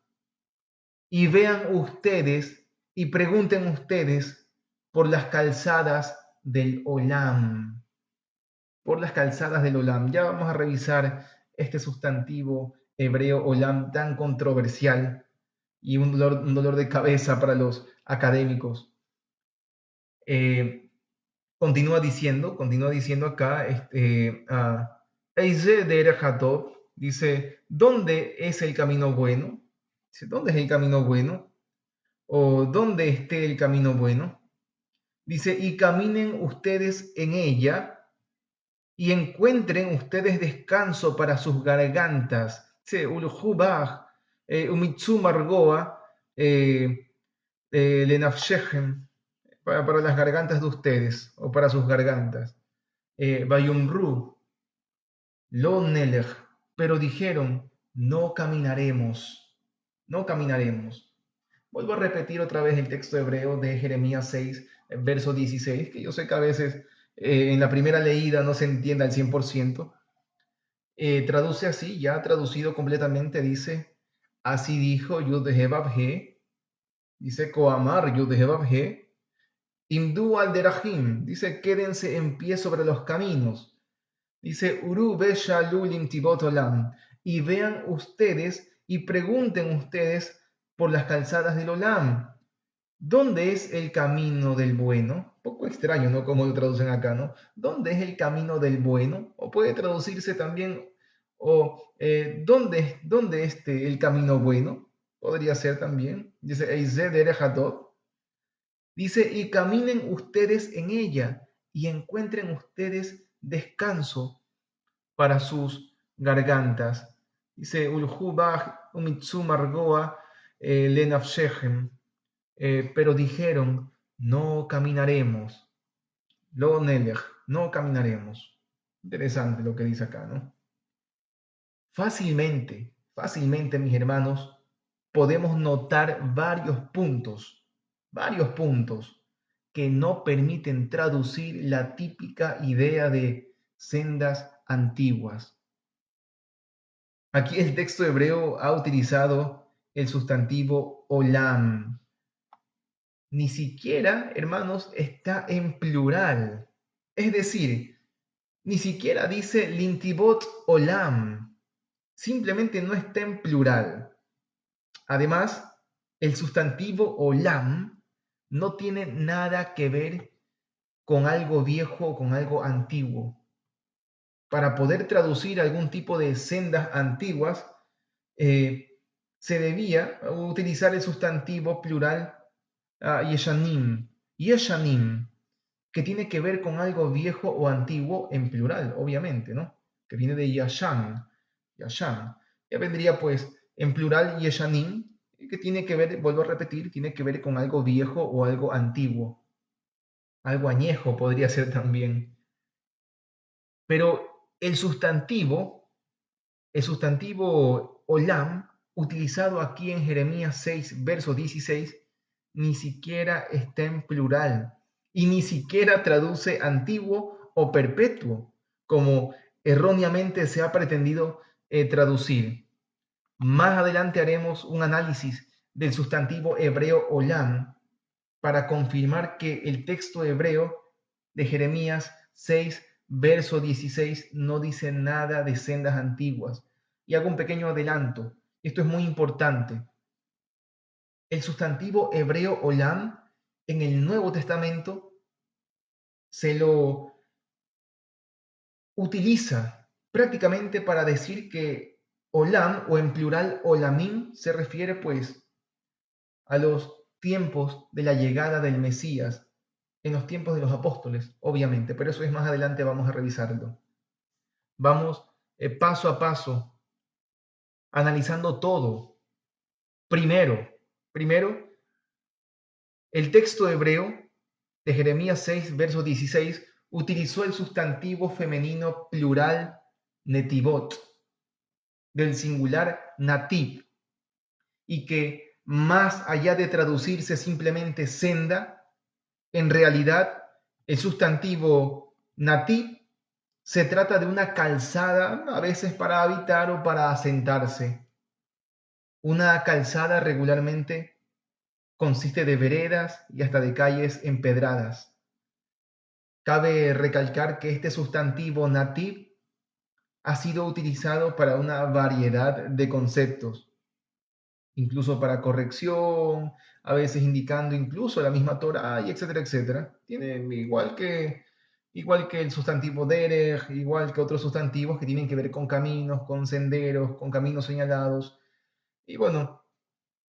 Y vean ustedes y pregunten ustedes por las calzadas del Olam. Por las calzadas del Olam. Ya vamos a revisar este sustantivo hebreo Olam tan controversial y un dolor de cabeza para los académicos. Continúa diciendo acá, Eize derech hatov, dice, ¿dónde es el camino bueno? Dice, ¿dónde es el camino bueno? ¿O dónde esté el camino bueno? Dice, y caminen ustedes en ella y encuentren ustedes descanso para sus gargantas. Dice, Ulhubach, Umitsu Margoa, Lenafshechem, para las gargantas de ustedes, o para sus gargantas. Bayumru, Lo Nelech, pero dijeron, no caminaremos, no caminaremos. Vuelvo a repetir otra vez el texto hebreo de Jeremías 6, verso 16, que yo sé que a veces en la primera leída no se entiende al 100%. Traduce así, ya traducido completamente, dice, así dijo Yud-Heh-Vav-He, dice Koamar Yud-Heh-Vav-He, Imdu al-Derahim, dice, quédense en pie sobre los caminos. Dice, Uru Beshalulim Tibot Olam, y vean ustedes y pregunten ustedes por las calzadas del Olam. ¿Dónde es el camino del bueno? Poco extraño, ¿no? Como lo traducen acá, ¿no? ¿Dónde es el camino del bueno? O puede traducirse también, ¿dónde esté el camino bueno? Podría ser también. Dice, Eized Erechadot. Dice, y caminen ustedes en ella y encuentren ustedes descanso para sus gargantas. Dice, Ulhubach umitsu margoa lenafshechem. Pero dijeron, no caminaremos. Lo nelech, no caminaremos. Interesante lo que dice acá, ¿no? Fácilmente, mis hermanos, podemos notar varios puntos que no permiten traducir la típica idea de sendas antiguas. Aquí el texto hebreo ha utilizado el sustantivo olam. Ni siquiera, hermanos, está en plural. Es decir, ni siquiera dice lintibot olam. Simplemente no está en plural. Además, el sustantivo olam no tiene nada que ver con algo viejo o con algo antiguo. Para poder traducir algún tipo de sendas antiguas, se debía utilizar el sustantivo plural yeshanim. Yeshanim, que tiene que ver con algo viejo o antiguo en plural, obviamente, ¿no? Que viene de yashan. Yashan. Ya vendría pues en plural yeshanim, que tiene que ver, vuelvo a repetir, tiene que ver con algo viejo o algo antiguo. Algo añejo podría ser también. Pero el sustantivo olam, utilizado aquí en Jeremías 6, verso 16, ni siquiera está en plural y ni siquiera traduce antiguo o perpetuo, como erróneamente se ha pretendido traducir. Más adelante haremos un análisis del sustantivo hebreo olam para confirmar que el texto hebreo de Jeremías 6, verso 16 no dice nada de sendas antiguas. Y hago un pequeño adelanto. Esto es muy importante. El sustantivo hebreo olam en el Nuevo Testamento se lo utiliza prácticamente para decir que olam o en plural olamim se refiere pues a los tiempos de la llegada del Mesías, en los tiempos de los apóstoles, obviamente, pero eso es más adelante, vamos a revisarlo. Vamos paso a paso, analizando todo. Primero, el texto hebreo de Jeremías 6, verso 16, utilizó el sustantivo femenino plural netivot, del singular nativ, y que más allá de traducirse simplemente senda, en realidad el sustantivo nativ se trata de una calzada, a veces para habitar o para asentarse. Una calzada regularmente consiste de veredas y hasta de calles empedradas. Cabe recalcar que este sustantivo nativ ha sido utilizado para una variedad de conceptos, incluso para corrección, a veces indicando incluso la misma Torah, y etcétera, etcétera. Tiene igual que el sustantivo derech, igual que otros sustantivos que tienen que ver con caminos, con senderos, con caminos señalados. Y bueno,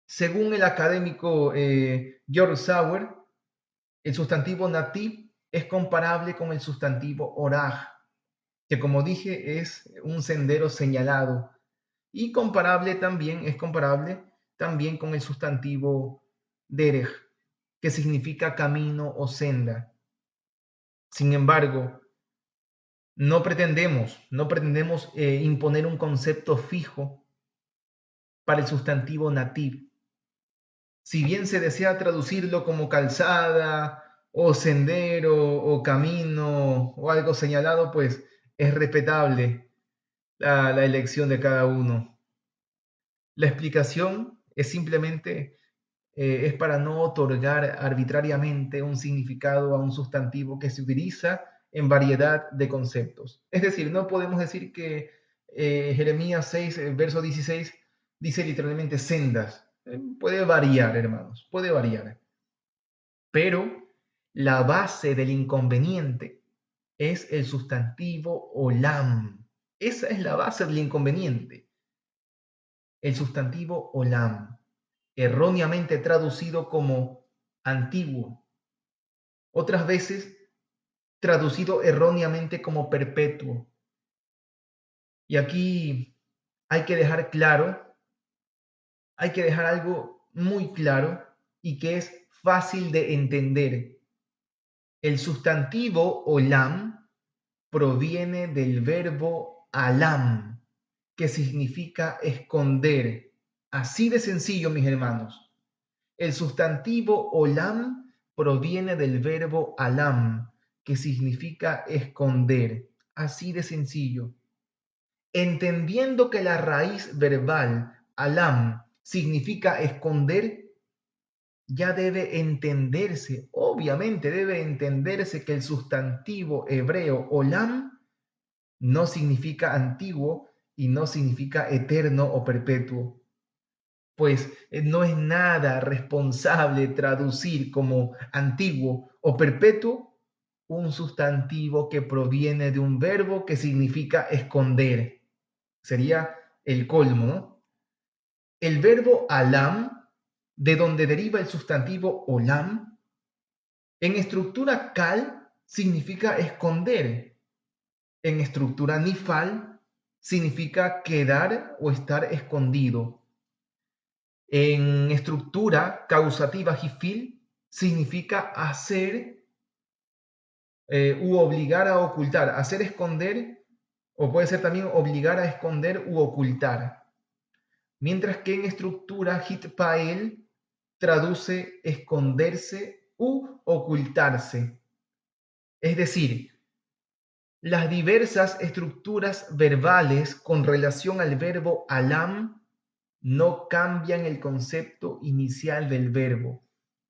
según el académico George Sauer, el sustantivo nativ es comparable con el sustantivo oraj, que como dije es un sendero señalado. Y es comparable también con el sustantivo derech, que significa camino o senda. Sin embargo, no pretendemos imponer un concepto fijo para el sustantivo nativ. Si bien se desea traducirlo como calzada o sendero o camino o algo señalado, pues es respetable la elección de cada uno. La explicación es simplemente es para no otorgar arbitrariamente un significado a un sustantivo que se utiliza en variedad de conceptos. Es decir, no podemos decir que Jeremías 6, verso 16, dice literalmente sendas. Puede variar, hermanos, puede variar. Pero la base del inconveniente es el sustantivo olam. Esa es la base del inconveniente. El sustantivo olam, erróneamente traducido como antiguo, otras veces traducido erróneamente como perpetuo. Y aquí hay que dejar claro, hay que dejar algo muy claro y que es fácil de entender. El sustantivo olam proviene del verbo alam, que significa esconder. Así de sencillo, mis hermanos. El sustantivo olam proviene del verbo alam, que significa esconder. Así de sencillo. Entendiendo que la raíz verbal alam significa esconder, ya debe entenderse, obviamente debe entenderse que el sustantivo hebreo olam no significa antiguo y no significa eterno o perpetuo, pues no es nada responsable traducir como antiguo o perpetuo un sustantivo que proviene de un verbo que significa esconder. Sería el colmo, ¿no? El verbo alam, de donde deriva el sustantivo olam, en estructura kal significa esconder. En estructura nifal significa quedar o estar escondido. En estructura causativa jifil significa hacer u obligar a ocultar, hacer esconder o puede ser también obligar a esconder u ocultar. Mientras que en estructura hitpael traduce esconderse u ocultarse. Es decir, las diversas estructuras verbales con relación al verbo alam no cambian el concepto inicial del verbo.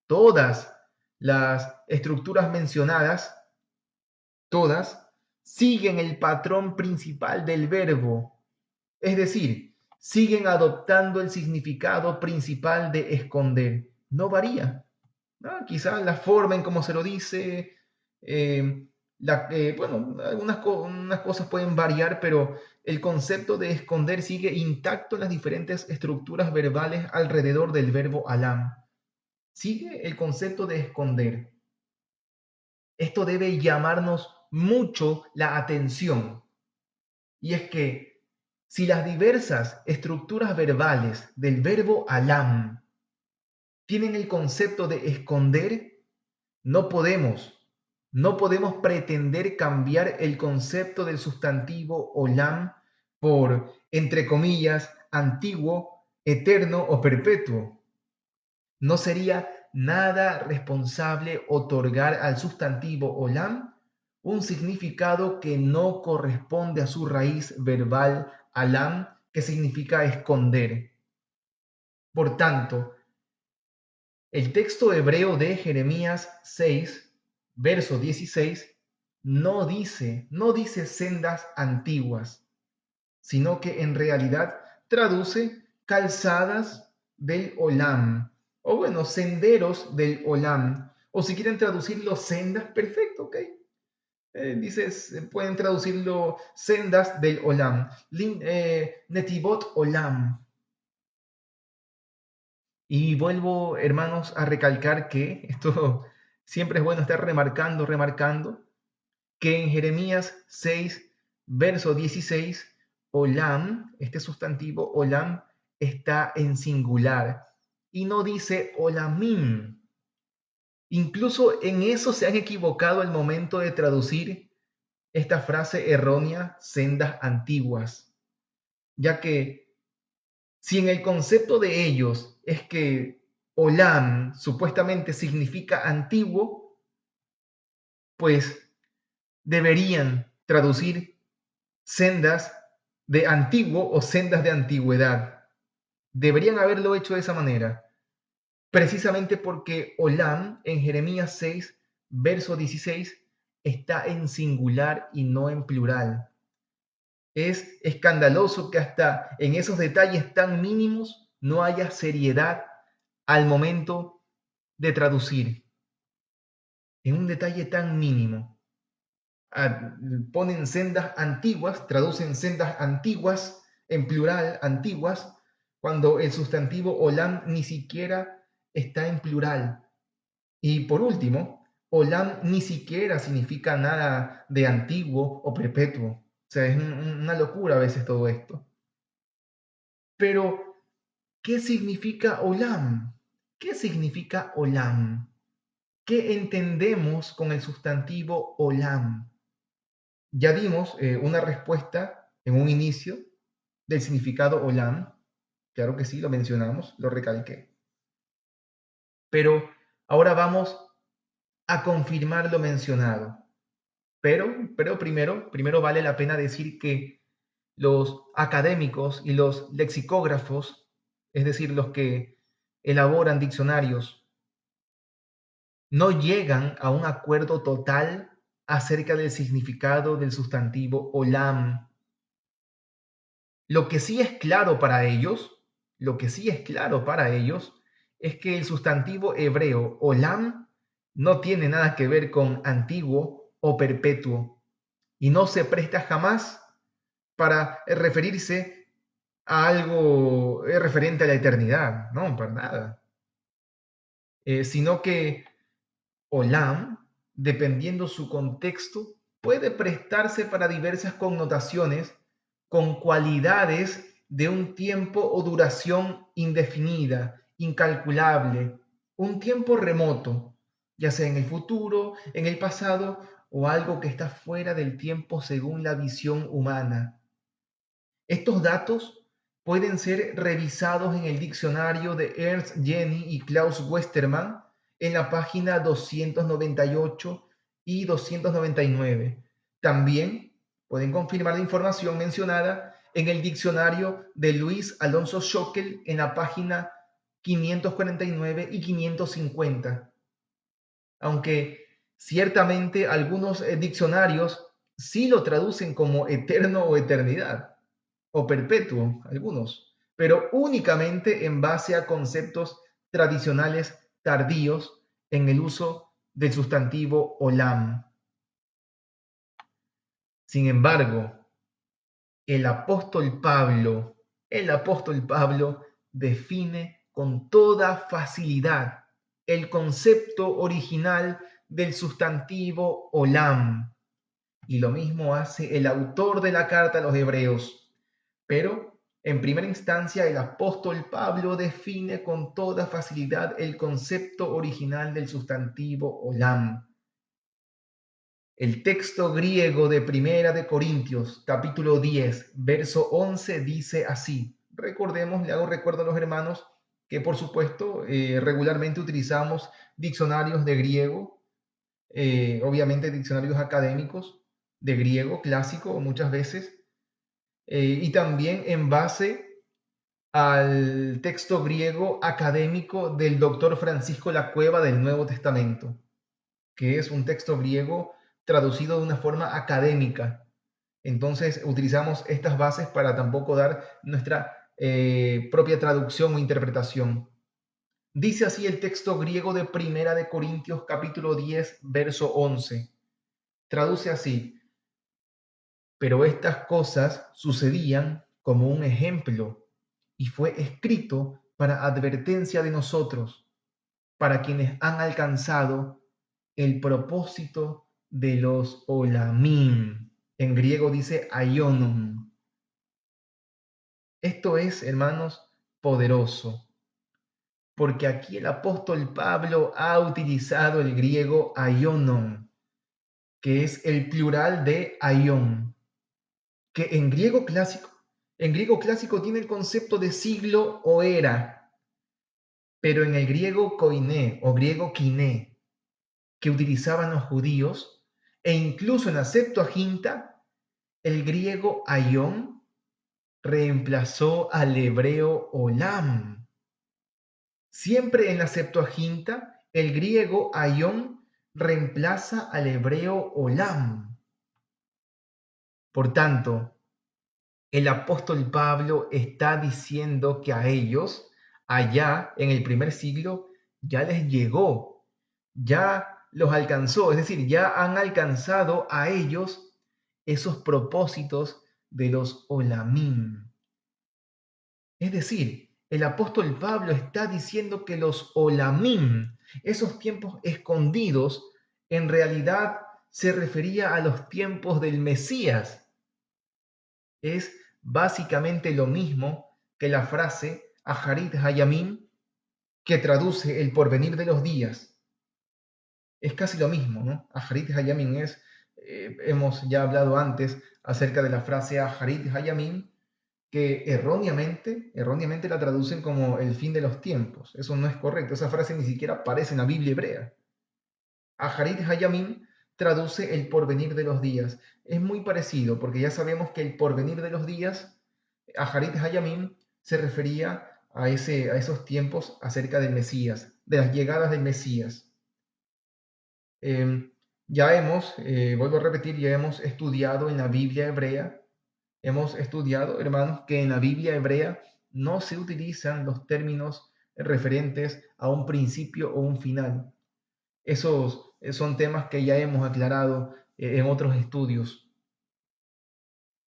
Todas las estructuras mencionadas, todas, siguen el patrón principal del verbo, es decir, siguen adoptando el significado principal de esconder. No varía, ¿no? Quizás la forma en cómo se lo dice, bueno, unas cosas pueden variar, pero el concepto de esconder sigue intacto en las diferentes estructuras verbales alrededor del verbo alam. Sigue el concepto de esconder. Esto debe llamarnos mucho la atención. Y es que si las diversas estructuras verbales del verbo alam tienen el concepto de esconder, no podemos pretender cambiar el concepto del sustantivo olam por, entre comillas, antiguo, eterno o perpetuo. No sería nada responsable otorgar al sustantivo olam un significado que no corresponde a su raíz verbal alam, que significa esconder. Por tanto, el texto hebreo de Jeremías 6, verso 16, no dice sendas antiguas, sino que en realidad traduce calzadas del olam, o bueno, senderos del olam, o si quieren traducirlo sendas, perfecto, ok. Pueden traducirlo sendas del olam, netivot olam. Y vuelvo, hermanos, a recalcar que esto siempre es bueno estar remarcando, que en Jeremías 6, verso 16, olam, este sustantivo olam, está en singular y no dice olamim. Incluso en eso se han equivocado al momento de traducir esta frase errónea, sendas antiguas, ya que si en el concepto de ellos es que olam supuestamente significa antiguo, pues deberían traducir sendas de antiguo o sendas de antigüedad. Deberían haberlo hecho de esa manera, precisamente porque olam en Jeremías 6, verso 16, está en singular y no en plural. Es escandaloso que hasta en esos detalles tan mínimos no haya seriedad al momento de traducir. En un detalle tan mínimo. Ponen sendas antiguas, traducen sendas antiguas, en plural, antiguas, cuando el sustantivo olam ni siquiera está en plural. Y por último, olam ni siquiera significa nada de antiguo o perpetuo. O sea, es una locura a veces todo esto. Pero, ¿qué significa olam? ¿Qué significa olam? ¿Qué entendemos con el sustantivo olam? Ya dimos una respuesta en un inicio del significado olam. Claro que sí, lo mencionamos, lo recalqué. Pero ahora vamos a confirmar lo mencionado. Pero primero vale la pena decir que los académicos y los lexicógrafos, es decir, los que elaboran diccionarios, no llegan a un acuerdo total acerca del significado del sustantivo olam. Lo que sí es claro para ellos, es que el sustantivo hebreo olam no tiene nada que ver con antiguo o perpetuo y no se presta jamás para referirse a algo referente a la eternidad, no, para nada. Sino que olam, dependiendo su contexto, puede prestarse para diversas connotaciones con cualidades de un tiempo o duración indefinida, incalculable, un tiempo remoto, ya sea en el futuro, en el pasado o algo que está fuera del tiempo según la visión humana. Estos datos pueden ser revisados en el diccionario de Ernst Jenny y Klaus Westermann en la página 298 y 299. También pueden confirmar la información mencionada en el diccionario de Luis Alonso Schockel en la página 549 y 550. Aunque ciertamente algunos diccionarios sí lo traducen como eterno o eternidad o perpetuo, algunos, pero únicamente en base a conceptos tradicionales tardíos en el uso del sustantivo olam. Sin embargo, el el apóstol Pablo define con toda facilidad el concepto original del sustantivo olam. Y lo mismo hace el autor de la carta a los hebreos. Pero en primera instancia el apóstol Pablo define con toda facilidad el concepto original del sustantivo olam. El texto griego de Primera de Corintios, capítulo 10, verso 11, dice así. Recordemos, le hago recuerdo a los hermanos que por supuesto regularmente utilizamos diccionarios de griego, obviamente diccionarios académicos de griego clásico muchas veces, y también en base al texto griego académico del doctor Francisco Lacueva del Nuevo Testamento, que es un texto griego traducido de una forma académica. Entonces utilizamos estas bases para tampoco dar nuestra propia traducción o interpretación. Dice así el texto griego de Primera de Corintios capítulo 10, verso 11. Traduce así: pero estas cosas sucedían como un ejemplo y fue escrito para advertencia de nosotros, para quienes han alcanzado el propósito de los olamim. En griego dice aionon. Esto es, hermanos, poderoso, porque aquí el apóstol Pablo ha utilizado el griego aionon, que es el plural de aion, que en griego clásico tiene el concepto de siglo o era, pero en el griego koiné o griego kiné, que utilizaban los judíos, e incluso en la Septuaginta, el griego aion reemplazó al hebreo olam. Siempre en la Septuaginta, el griego aion reemplaza al hebreo olam. Por tanto, el apóstol Pablo está diciendo que a ellos, allá en el primer siglo, ya les llegó, ya los alcanzó, es decir, ya han alcanzado a ellos esos propósitos de los olamim. Es decir, el apóstol Pablo está diciendo que los olamim, esos tiempos escondidos, en realidad se refería a los tiempos del Mesías. Es básicamente lo mismo que la frase Aharit Hayamim, que traduce el porvenir de los días. Es casi lo mismo, ¿no? Aharit Hayamim es, hemos ya hablado antes acerca de la frase Aharit Hayamim, que erróneamente la traducen como el fin de los tiempos. Eso no es correcto. Esa frase ni siquiera aparece en la Biblia hebrea. Aharit Hayamim traduce el porvenir de los días. Es muy parecido porque ya sabemos que el porvenir de los días, Aharit Hayamim, se refería a esos tiempos acerca del Mesías, de las llegadas del Mesías. Vuelvo a repetir, ya hemos estudiado en la Biblia hebrea. Hemos estudiado, hermanos, que en la Biblia hebrea no se utilizan los términos referentes a un principio o un final. Esos son temas que ya hemos aclarado en otros estudios.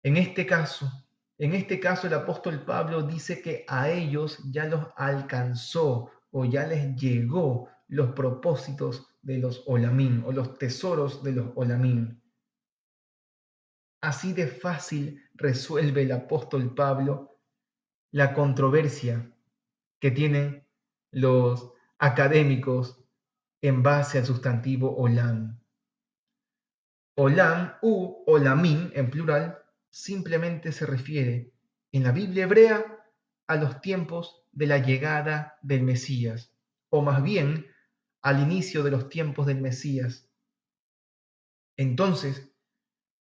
En este caso, el apóstol Pablo dice que a ellos ya los alcanzó o ya les llegó los propósitos de los olamín o los tesoros de los olamín. Así de fácil resuelve el apóstol Pablo la controversia que tienen los académicos en base al sustantivo olam. Olam u olamim en plural simplemente se refiere en la Biblia hebrea a los tiempos de la llegada del Mesías, o más bien al inicio de los tiempos del Mesías. Entonces,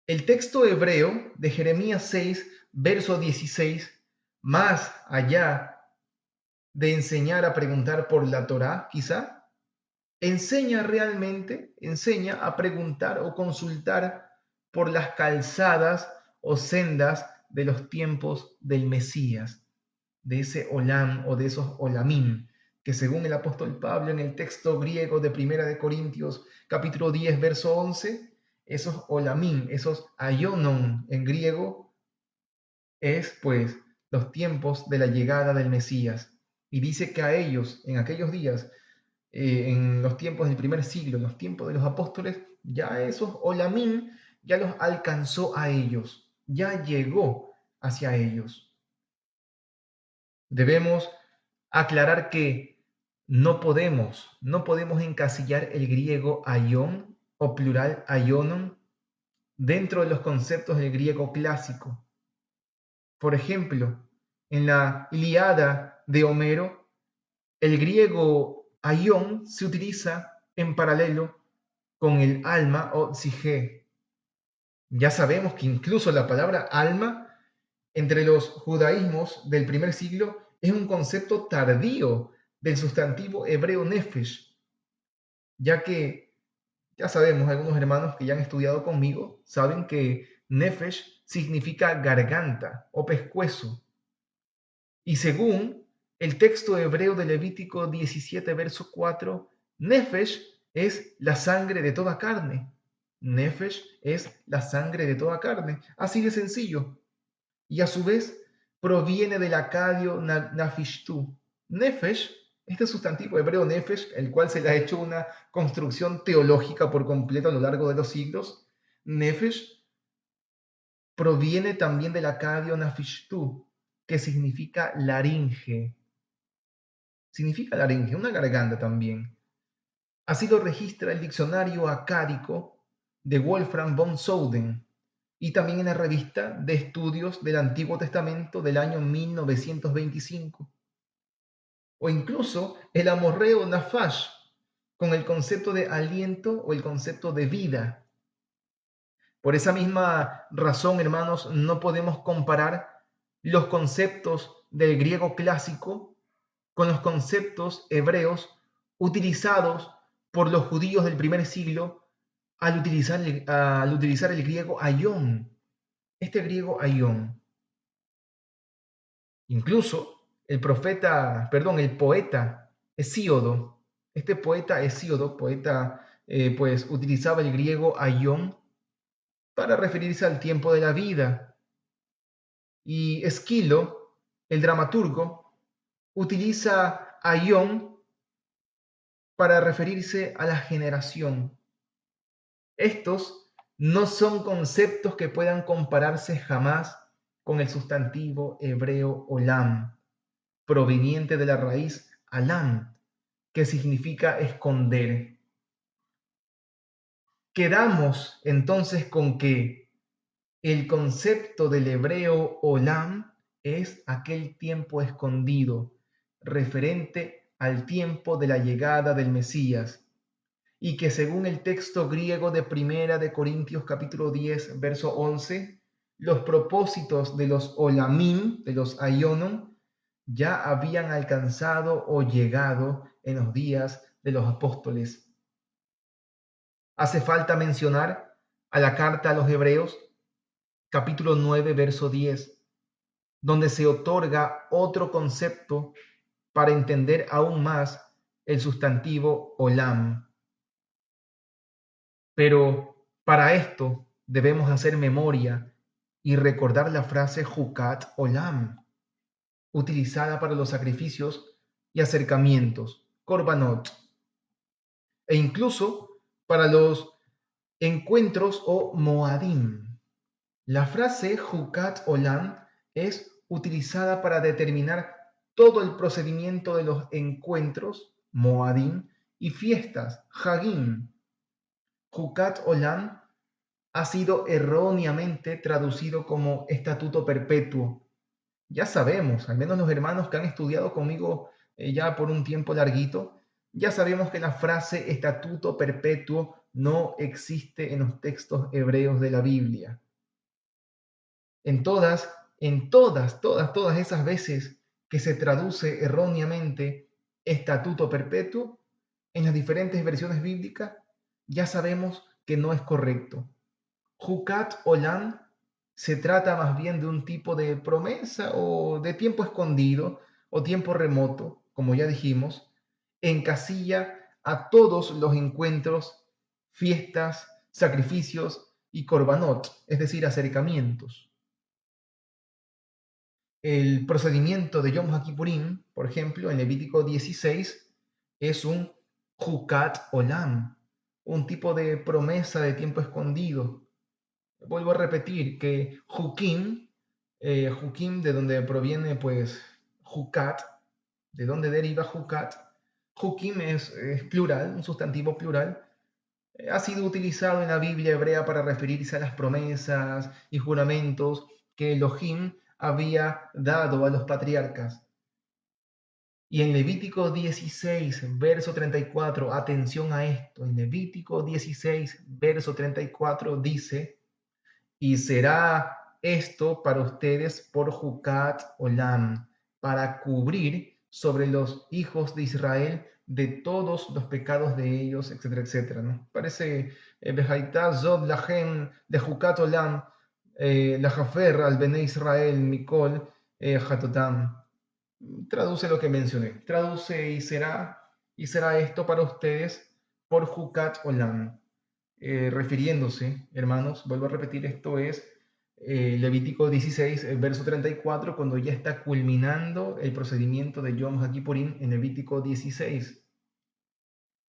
el texto hebreo de Jeremías 6, verso 16, más allá de enseñar a preguntar por la Torá, quizá, enseña a preguntar o consultar por las calzadas o sendas de los tiempos del Mesías, de ese olam o de esos olamim, que según el apóstol Pablo en el texto griego de Primera de Corintios, capítulo 10, verso 11, esos olamim, esos aionon en griego, es pues los tiempos de la llegada del Mesías. Y dice que a ellos, en aquellos días, en los tiempos del primer siglo, en los tiempos de los apóstoles, ya esos olamim ya los alcanzó a ellos, ya llegó hacia ellos. Debemos aclarar que no podemos encasillar el griego aion o plural aionon dentro de los conceptos del griego clásico. Por ejemplo, en la Ilíada de Homero, el griego aion se utiliza en paralelo con el alma o psique. Ya sabemos que incluso la palabra alma entre los judaísmos del primer siglo es un concepto tardío del sustantivo hebreo nefesh, ya que ya sabemos, algunos hermanos que ya han estudiado conmigo saben que nefesh significa garganta o pescuezo. Y según el texto hebreo de Levítico 17, verso 4, nefesh es la sangre de toda carne. Nefesh es la sangre de toda carne. Así de sencillo. Y a su vez proviene del acadio nafishtu. Nefesh, este sustantivo hebreo nefesh, el cual se le ha hecho una construcción teológica por completo a lo largo de los siglos, nefesh proviene también del acadio nafishtu, que significa laringe. Significa laringe, una garganta también. Así lo registra el diccionario acádico de Wolfram von Soden y también en la revista de estudios del Antiguo Testamento del año 1925. O incluso el amorreo nafash, con el concepto de aliento o el concepto de vida. Por esa misma razón, hermanos, no podemos comparar los conceptos del griego clásico con los conceptos hebreos utilizados por los judíos del primer siglo al utilizar el griego aion. Este griego aion. Incluso el poeta Hesíodo, este poeta Hesíodo, pues utilizaba el griego aion para referirse al tiempo de la vida. Y Esquilo, el dramaturgo, utiliza aion para referirse a la generación. Estos no son conceptos que puedan compararse jamás con el sustantivo hebreo olam, proveniente de la raíz alam, que significa esconder. Quedamos entonces con que el concepto del hebreo olam es aquel tiempo escondido, referente al tiempo de la llegada del Mesías, y que según el texto griego de Primera de Corintios capítulo 10, verso 11, los propósitos de los olamim, de los aionon, ya habían alcanzado o llegado en los días de los apóstoles. Hace falta mencionar a la carta a los Hebreos, capítulo 9, verso 10, donde se otorga otro concepto para entender aún más el sustantivo olam. Pero para esto debemos hacer memoria y recordar la frase Jucat Olam, utilizada para los sacrificios y acercamientos, Korbanot, e incluso para los encuentros o Moadim. La frase Jucat Olam es utilizada para determinar todo el procedimiento de los encuentros, Moadim, y fiestas, Hagim. Jucat Olam ha sido erróneamente traducido como estatuto perpetuo. Ya sabemos, al menos los hermanos que han estudiado conmigo ya por un tiempo larguito, ya sabemos que la frase estatuto perpetuo no existe en los textos hebreos de la Biblia. En todas esas veces que se traduce erróneamente estatuto perpetuo, en las diferentes versiones bíblicas, ya sabemos que no es correcto. Jucat Olam se trata más bien de un tipo de promesa o de tiempo escondido o tiempo remoto, como ya dijimos, encasilla a todos los encuentros, fiestas, sacrificios y korbanot, es decir, acercamientos. El procedimiento de Yom HaKippurim, por ejemplo, en Levítico 16, es un Jucat Olam, un tipo de promesa de tiempo escondido. Vuelvo a repetir que Jukim, de donde proviene pues Jucat, de donde deriva Jucat, Jukim es plural, un sustantivo plural, ha sido utilizado en la Biblia hebrea para referirse a las promesas y juramentos que Elohim había dado a los patriarcas. Y en Levítico 16, verso 34, atención a esto, en Levítico 16, verso 34 dice: y será esto para ustedes por Jucat Olam, para cubrir sobre los hijos de Israel de todos los pecados de ellos, etcétera, etcétera, ¿no? Parece Behaitá Zod Lahem de Jucat Olam, la Jafer al Bene Israel, Mikol, Hatotam. Traduce lo que mencioné. Traduce y será esto para ustedes por Jucat Olam. Refiriéndose, hermanos, vuelvo a repetir, esto es Levítico 16, el verso 34, cuando ya está culminando el procedimiento de Yom HaKippurim en Levítico 16.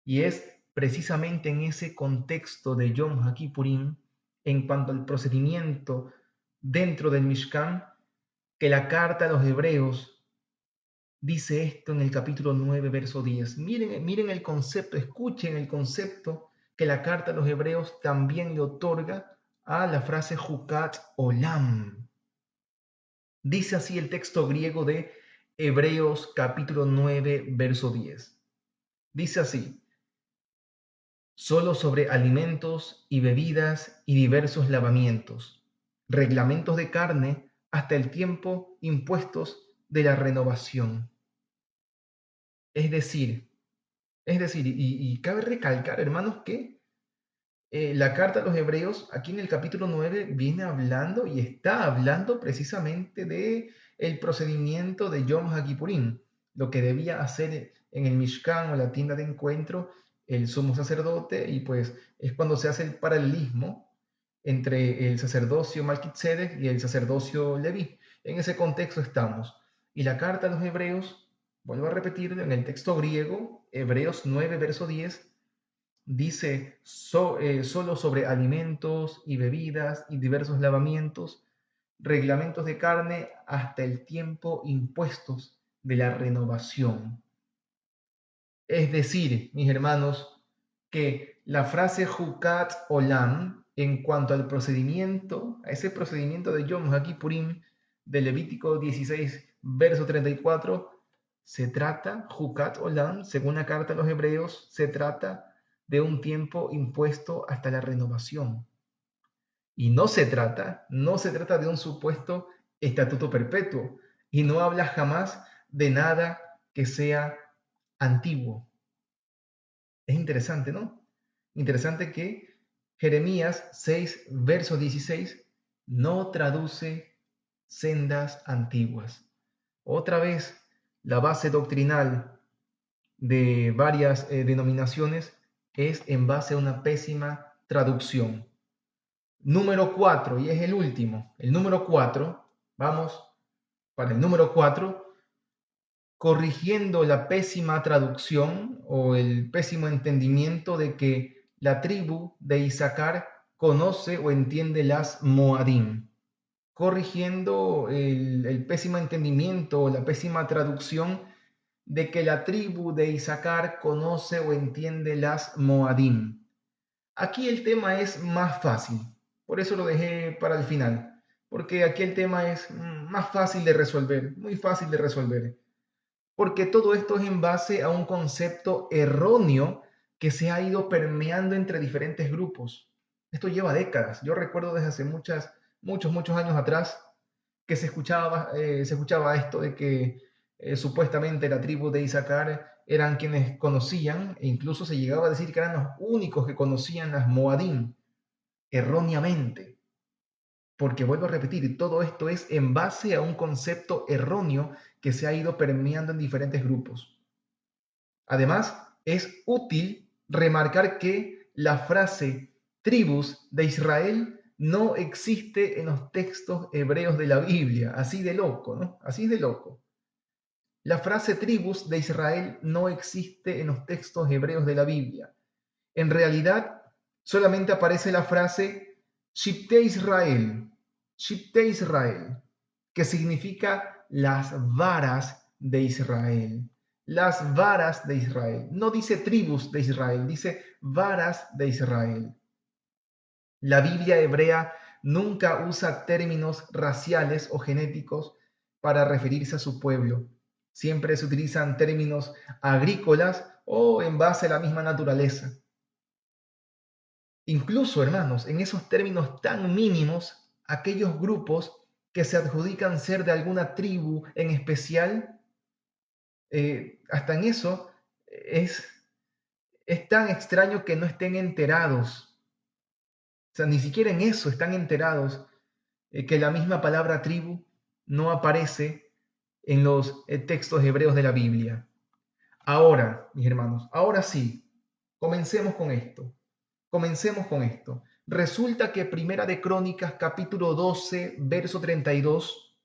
Y es precisamente en ese contexto de Yom HaKippurim, en cuanto al procedimiento dentro del Mishkan, que la carta a los Hebreos dice esto en el capítulo 9, verso 10. Miren el concepto, escuchen el concepto que la carta a los Hebreos también le otorga a la frase Jucat Olam. Dice así el texto griego de Hebreos capítulo 9, verso 10. Dice así: solo sobre alimentos y bebidas y diversos lavamientos, reglamentos de carne hasta el tiempo impuestos de la renovación. Es decir, y cabe recalcar, hermanos, que la carta a los Hebreos, aquí en el capítulo 9, viene hablando y está hablando precisamente de el procedimiento de Yom HaKippurim, lo que debía hacer en el Mishkan o la tienda de encuentro el sumo sacerdote, y pues es cuando se hace el paralelismo entre el sacerdocio Melquisedec y el sacerdocio Leví. En ese contexto estamos. Y la carta a los Hebreos, vuelvo a repetirlo, en el texto griego, Hebreos 9, verso 10, dice solo sobre alimentos y bebidas y diversos lavamientos, reglamentos de carne hasta el tiempo impuestos de la renovación. Es decir, mis hermanos, que la frase Jucat Olam, en cuanto al procedimiento, a ese procedimiento de Yom HaKippurim, de Levítico 16, verso 34, se trata, Jucat Olam, según la carta a los Hebreos, se trata de un tiempo impuesto hasta la renovación. Y no se trata de un supuesto estatuto perpetuo, y no habla jamás de nada que sea antiguo. Es interesante, ¿no? Interesante que Jeremías 6, verso 16, no traduce sendas antiguas. Otra vez, la base doctrinal de varias denominaciones es en base a una pésima traducción. Número 4, y es el último. El número 4, vamos para el número 4, corrigiendo la pésima traducción o el pésimo entendimiento de que la tribu de Isaacar conoce o entiende las Moadim, corrigiendo el pésimo entendimiento o la pésima traducción de que la tribu de Isaacar conoce o entiende las Moadim. Aquí el tema es más fácil, por eso lo dejé para el final, porque aquí el tema es más fácil de resolver, muy fácil de resolver, porque todo esto es en base a un concepto erróneo que se ha ido permeando entre diferentes grupos. Esto lleva décadas. Yo recuerdo desde hace muchos años atrás que se escuchaba esto de que supuestamente la tribu de Isaacar eran quienes conocían, e incluso se llegaba a decir que eran los únicos que conocían las Moadim, erróneamente. Porque vuelvo a repetir, todo esto es en base a un concepto erróneo que se ha ido permeando en diferentes grupos. Además, es útil remarcar que la frase tribus de Israel no existe en los textos hebreos de la Biblia. Así de loco, ¿no? Así de loco. La frase tribus de Israel no existe en los textos hebreos de la Biblia. En realidad, solamente aparece la frase Shipte Israel, Shipte Israel, que significa las varas de Israel. Las varas de Israel. No dice tribus de Israel, dice varas de Israel. La Biblia hebrea nunca usa términos raciales o genéticos para referirse a su pueblo. Siempre se utilizan términos agrícolas o en base a la misma naturaleza. Incluso, hermanos, en esos términos tan mínimos, aquellos grupos que se adjudican ser de alguna tribu en especial, hasta en eso es tan extraño que no estén enterados. O sea, ni siquiera en eso están enterados, que la misma palabra tribu no aparece en los textos hebreos de la Biblia. Ahora, mis hermanos, ahora sí, comencemos con esto. Comencemos con esto. Resulta que Primera de Crónicas, capítulo 12, verso 32,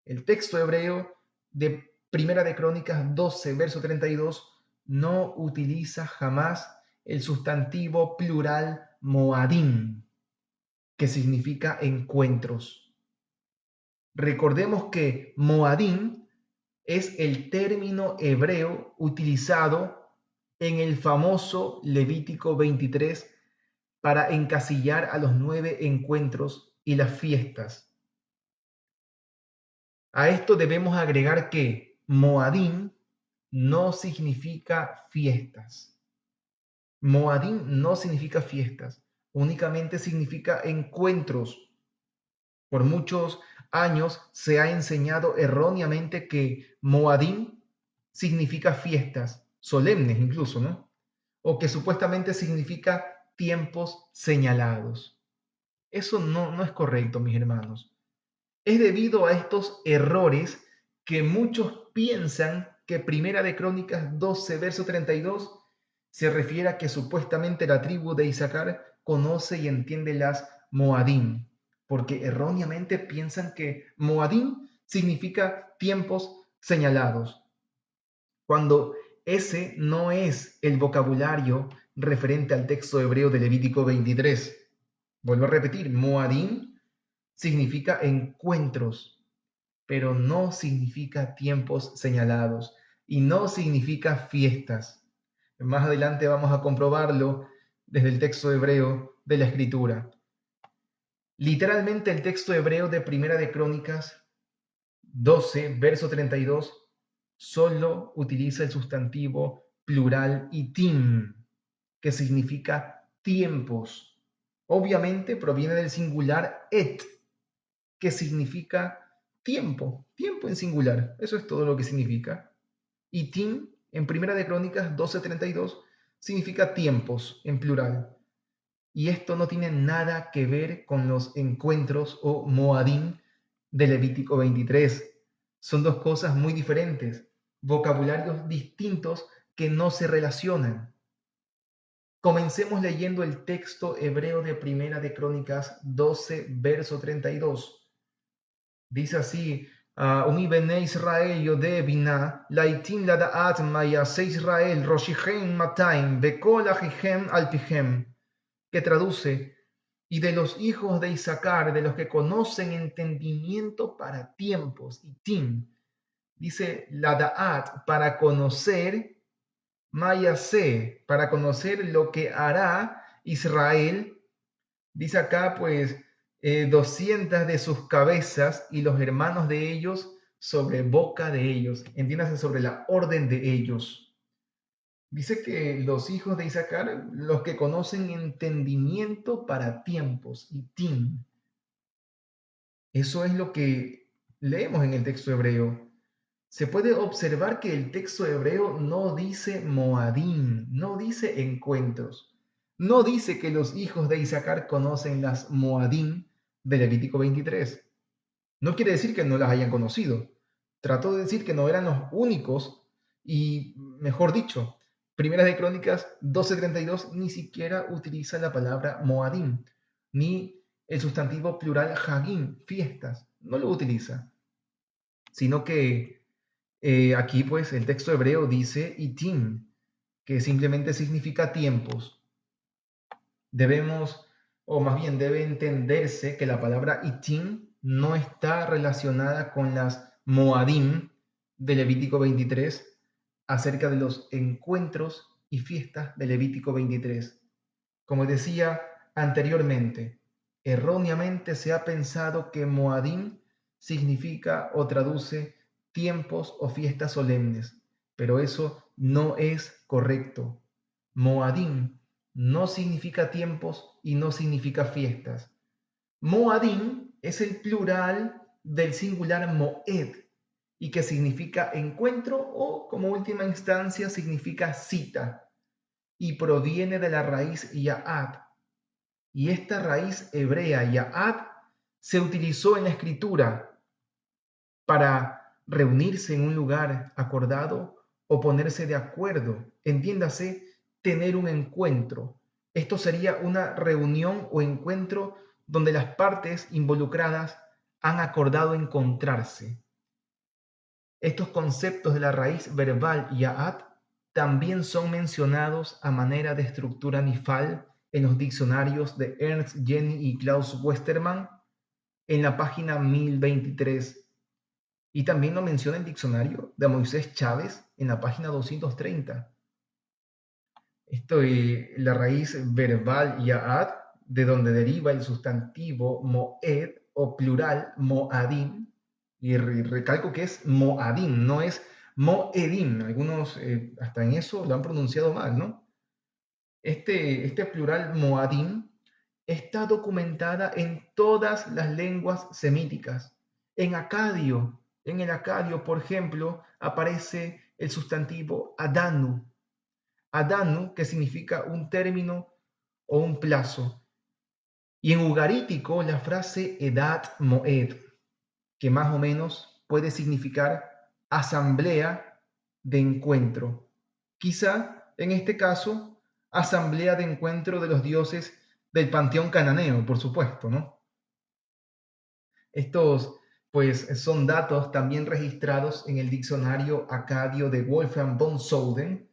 el texto hebreo de Primera de Crónicas 12, verso 32, no utiliza jamás el sustantivo plural moadim, que significa encuentros. Recordemos que Moadim es el término hebreo utilizado en el famoso Levítico 23 para encasillar a los 9 encuentros y las fiestas. A esto debemos agregar que Moadim no significa fiestas. Moadim no significa fiestas, únicamente significa encuentros. Por muchos años se ha enseñado erróneamente que Moadim significa fiestas, solemnes incluso, ¿no? O que supuestamente significa tiempos señalados. Eso no es correcto, mis hermanos. Es debido a estos errores que muchos piensan que Primera de Crónicas 12, verso 32 se refiere a que supuestamente la tribu de Isaacar conoce y entiende las Moadim, porque erróneamente piensan que Moadim significa tiempos señalados, cuando ese no es el vocabulario referente al texto hebreo de Levítico 23. Vuelvo a repetir, Moadim significa encuentros, pero no significa tiempos señalados y no significa fiestas. Más adelante vamos a comprobarlo desde el texto hebreo de la Escritura. Literalmente el texto hebreo de Primera de Crónicas 12, verso 32, solo utiliza el sustantivo plural itim, que significa tiempos. Obviamente proviene del singular et, que significa tiempo, tiempo en singular. Eso es todo lo que significa. Y tim, en Primera de Crónicas 12:32, significa tiempos en plural. Y esto no tiene nada que ver con los encuentros o moadim de Levítico 23. Son dos cosas muy diferentes, vocabularios distintos que no se relacionan. Comencemos leyendo el texto hebreo de Primera de Crónicas 12, verso 32. Dice así, Umi bene Israel yode bina, laitim lada'at ma yase Israel, roshichem matayim, bekol achichem alpichem, que traduce, y de los hijos de Isaacar, de los que conocen entendimiento para tiempos, y tim, dice lada'at, para conocer, mayase, para conocer lo que hará Israel. Dice acá, pues, 200 de sus cabezas y los hermanos de ellos sobre boca de ellos. Entiéndase, sobre la orden de ellos. Dice que los hijos de Isaacar, los que conocen entendimiento para tiempos y tim. Eso es lo que leemos en el texto hebreo. Se puede observar que el texto hebreo no dice moadim, no dice encuentros. No dice que los hijos de Isaacar conocen las moadim de Levítico 23. No quiere decir que no las hayan conocido. Trató de decir que no eran los únicos y, mejor dicho, Primera de Crónicas 12:32 ni siquiera utiliza la palabra moadim, ni el sustantivo plural hagim, fiestas. No lo utiliza, sino que aquí pues el texto hebreo dice itim, que simplemente significa tiempos. Debemos, o más bien debe entenderse que la palabra itim no está relacionada con las moadim de Levítico 23 acerca de los encuentros y fiestas de Levítico 23. Como decía anteriormente, erróneamente se ha pensado que moadim significa o traduce tiempos o fiestas solemnes, pero eso no es correcto. Moadim no significa tiempos y no significa fiestas. Moadim es el plural del singular moed y que significa encuentro o, como última instancia, significa cita y proviene de la raíz ya'ad. Y esta raíz hebrea ya'ad se utilizó en la escritura para reunirse en un lugar acordado o ponerse de acuerdo. Entiéndase, tener un encuentro. Esto sería una reunión o encuentro donde las partes involucradas han acordado encontrarse. Estos conceptos de la raíz verbal ya'ad también son mencionados a manera de estructura nifal en los diccionarios de Ernst Jeny y Klaus Westermann. en la página 1023. Y también lo menciona el diccionario de Moisés Chávez en la página 230. Esto es la raíz verbal ya'ad, de donde deriva el sustantivo moed o plural moadim. Y recalco que es moadim, no es moedim. Algunos hasta en eso lo han pronunciado mal, ¿no? Este plural moadim está documentada en todas las lenguas semíticas. En el acadio, por ejemplo, aparece el sustantivo adanu. Adanu, que significa un término o un plazo. Y en ugarítico, la frase edat moed, que más o menos puede significar asamblea de encuentro. Quizá, en este caso, asamblea de encuentro de los dioses del panteón cananeo, por supuesto, ¿no? Estos, pues, son datos también registrados en el diccionario acadio de Wolfgang von Soden.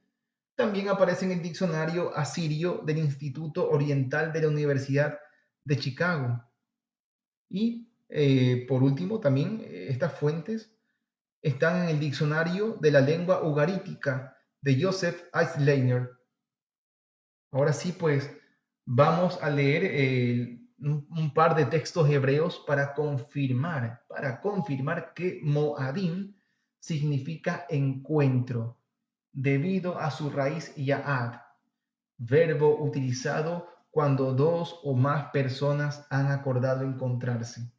También aparece en el diccionario asirio del Instituto Oriental de la Universidad de Chicago. Y, por último, también estas fuentes están en el diccionario de la lengua ugarítica de Joseph Eislehner. Ahora sí, pues vamos a leer un par de textos hebreos para confirmar que Moadim significa encuentro, debido a su raíz Ya'ad, verbo utilizado cuando dos o más personas han acordado encontrarse,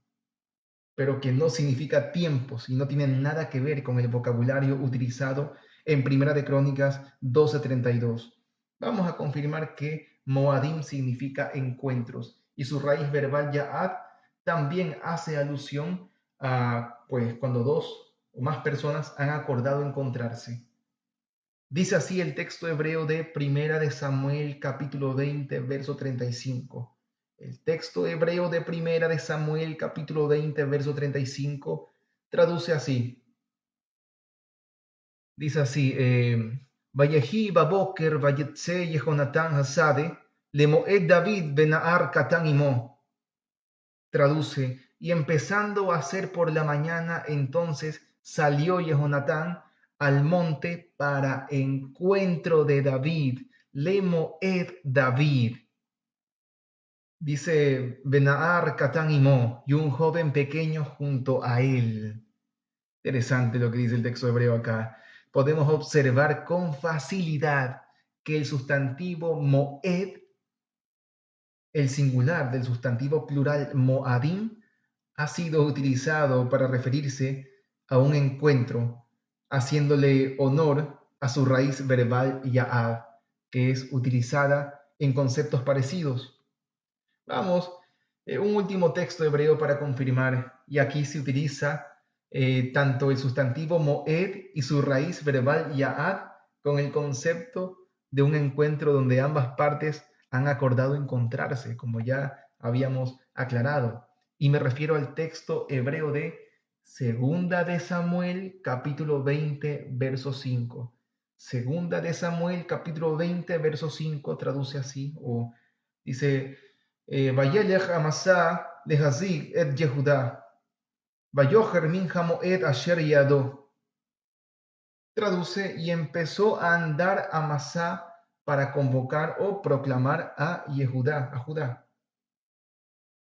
pero que no significa tiempos y no tiene nada que ver con el vocabulario utilizado en Primera de Crónicas 12:32. Vamos a confirmar que Moadim significa encuentros y su raíz verbal Ya'ad también hace alusión a pues cuando dos o más personas han acordado encontrarse. Dice así el texto hebreo de Primera de Samuel capítulo 20 verso 35. El texto hebreo de Primera de Samuel capítulo 20 verso 35 traduce así. Dice así, Vayehi baboker vayetze Yehonatán hasade lemoed David benaar katán imo. Traduce, y empezando a hacer por la mañana, entonces salió Jehonatán al monte para encuentro de David, lemoed David. Dice Benaar Catán Imó, y un joven pequeño junto a él. Interesante lo que dice el texto hebreo acá. Podemos observar con facilidad que el sustantivo moed, el singular del sustantivo plural moadim, ha sido utilizado para referirse a un encuentro, haciéndole honor a su raíz verbal ya'ad, que es utilizada en conceptos parecidos. Vamos, un último texto hebreo para confirmar, y aquí se utiliza tanto el sustantivo moed y su raíz verbal ya'ad con el concepto de un encuentro donde ambas partes han acordado encontrarse, como ya habíamos aclarado. Y me refiero al texto hebreo de Segunda de Samuel, capítulo 20, verso 5. Segunda de Samuel, capítulo 20, verso 5, traduce así, o dice, Vayelech Amasa lehazig et Yehuda, Vayocher min hamoed asher yado. Traduce, y empezó a andar Amasá para convocar o proclamar a Yehudá, a Judá.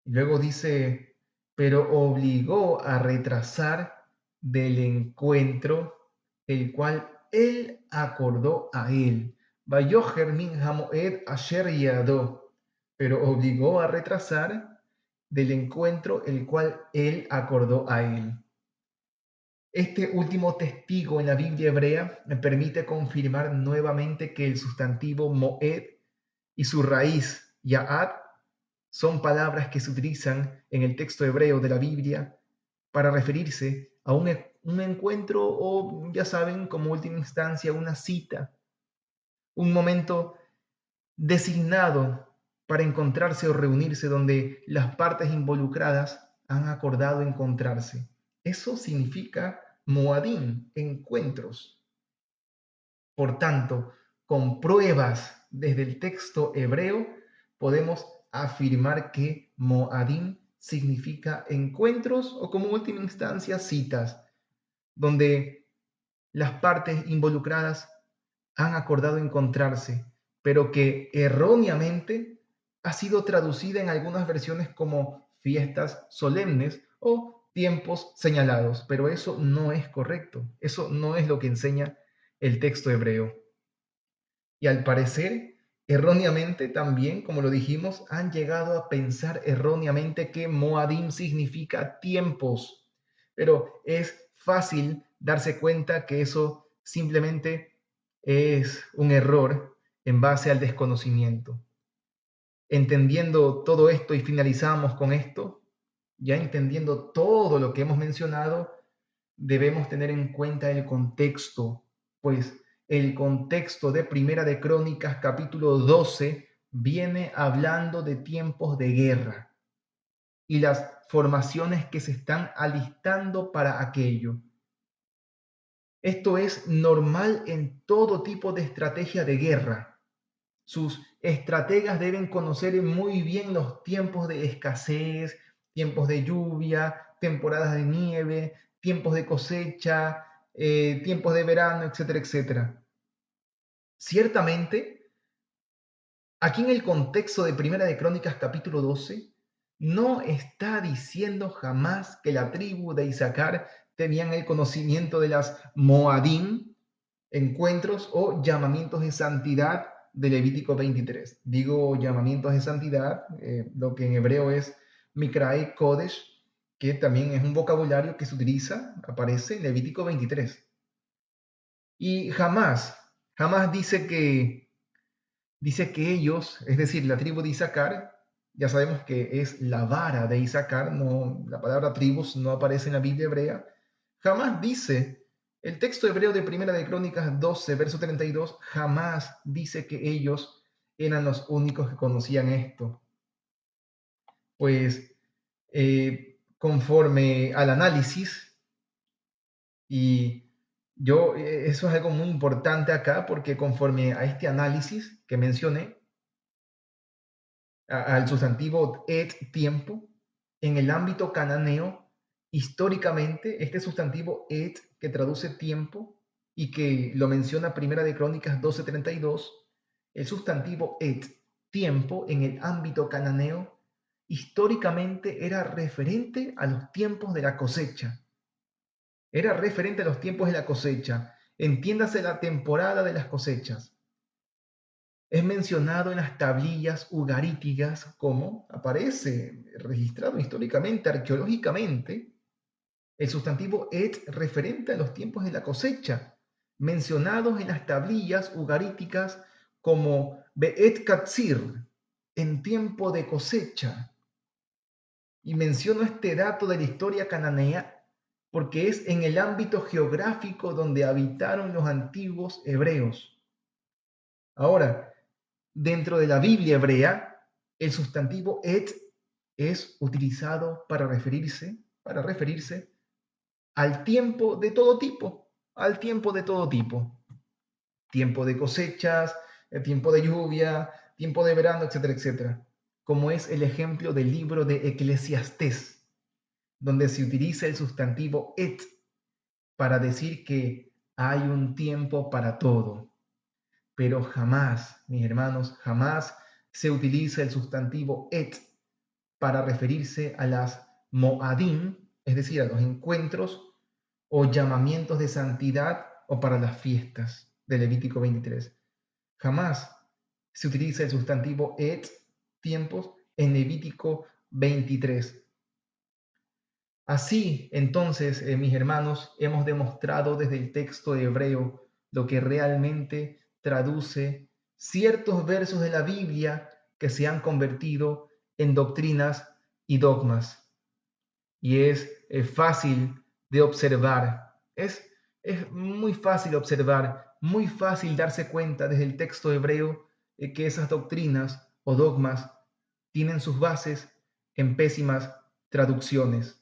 Y luego dice, pero obligó a retrasar del encuentro el cual él acordó a él. Vayocher min hamoed asher yado, pero obligó a retrasar del encuentro el cual él acordó a él. Este último testigo en la Biblia hebrea me permite confirmar nuevamente que el sustantivo moed y su raíz ya'ad son palabras que se utilizan en el texto hebreo de la Biblia para referirse a un encuentro o, ya saben, como última instancia, una cita, un momento designado para encontrarse o reunirse donde las partes involucradas han acordado encontrarse. Eso significa Moadim, encuentros. Por tanto, con pruebas desde el texto hebreo, podemos afirmar que Moadim significa encuentros o como última instancia citas, donde las partes involucradas han acordado encontrarse, pero que erróneamente ha sido traducida en algunas versiones como fiestas solemnes o tiempos señalados, pero eso no es correcto, eso no es lo que enseña el texto hebreo. Y al parecer, erróneamente también, como lo dijimos, han llegado a pensar erróneamente que Moadim significa tiempos, pero es fácil darse cuenta que eso simplemente es un error en base al desconocimiento. Entendiendo todo esto y finalizamos con esto, ya entendiendo todo lo que hemos mencionado, debemos tener en cuenta el contexto, pues el contexto de Primera de Crónicas capítulo 12 viene hablando de tiempos de guerra y las formaciones que se están alistando para aquello. Esto es normal en todo tipo de estrategia de guerra. Sus estrategas deben conocer muy bien los tiempos de escasez, tiempos de lluvia, temporadas de nieve, tiempos de cosecha, tiempos de verano, etcétera, etcétera. Ciertamente, aquí en el contexto de Primera de Crónicas capítulo 12, no está diciendo jamás que la tribu de Isaacar tenían el conocimiento de las Moadim, encuentros o llamamientos de santidad de Levítico 23. Digo llamamientos de santidad, lo que en hebreo es Mikrae Kodesh, que también es un vocabulario que se utiliza, aparece en Levítico 23. Y jamás dice que ellos, es decir, la tribu de Isaacar, ya sabemos que es la vara de Isaacar, no, la palabra tribus no aparece en la Biblia hebrea, jamás dice, el texto hebreo de Primera de Crónicas 12, verso 32, jamás dice que ellos eran los únicos que conocían esto. Pues conforme al análisis, y eso es algo muy importante acá, porque conforme a este análisis que mencioné, al sustantivo et, tiempo, en el ámbito cananeo, históricamente, este sustantivo et, que traduce tiempo y que lo menciona Primera de Crónicas 12:32, el sustantivo et, tiempo, en el ámbito cananeo, históricamente era referente a los tiempos de la cosecha. Era referente a los tiempos de la cosecha. Entiéndase la temporada de las cosechas. Es mencionado en las tablillas ugaríticas como aparece registrado históricamente, arqueológicamente, el sustantivo et referente a los tiempos de la cosecha, mencionados en las tablillas ugaríticas como beet katsir, en tiempo de cosecha. Y menciono este dato de la historia cananea porque es en el ámbito geográfico donde habitaron los antiguos hebreos. Ahora, dentro de la Biblia hebrea, el sustantivo et es utilizado para referirse al tiempo de todo tipo, al tiempo de todo tipo. Tiempo de cosechas, tiempo de lluvia, tiempo de verano, etcétera, etcétera. Como es el ejemplo del libro de Eclesiastés, donde se utiliza el sustantivo et para decir que hay un tiempo para todo. Pero jamás, mis hermanos, jamás se utiliza el sustantivo et para referirse a las moadim, es decir, a los encuentros o llamamientos de santidad o para las fiestas de Levítico 23. Jamás se utiliza el sustantivo et, tiempos, en Levítico 23. Así, entonces, mis hermanos, hemos demostrado desde el texto hebreo lo que realmente traduce ciertos versos de la Biblia que se han convertido en doctrinas y dogmas. Y es fácil de observar, es muy fácil observar, muy fácil darse cuenta desde el texto hebreo que esas doctrinas o dogmas tienen sus bases en pésimas traducciones.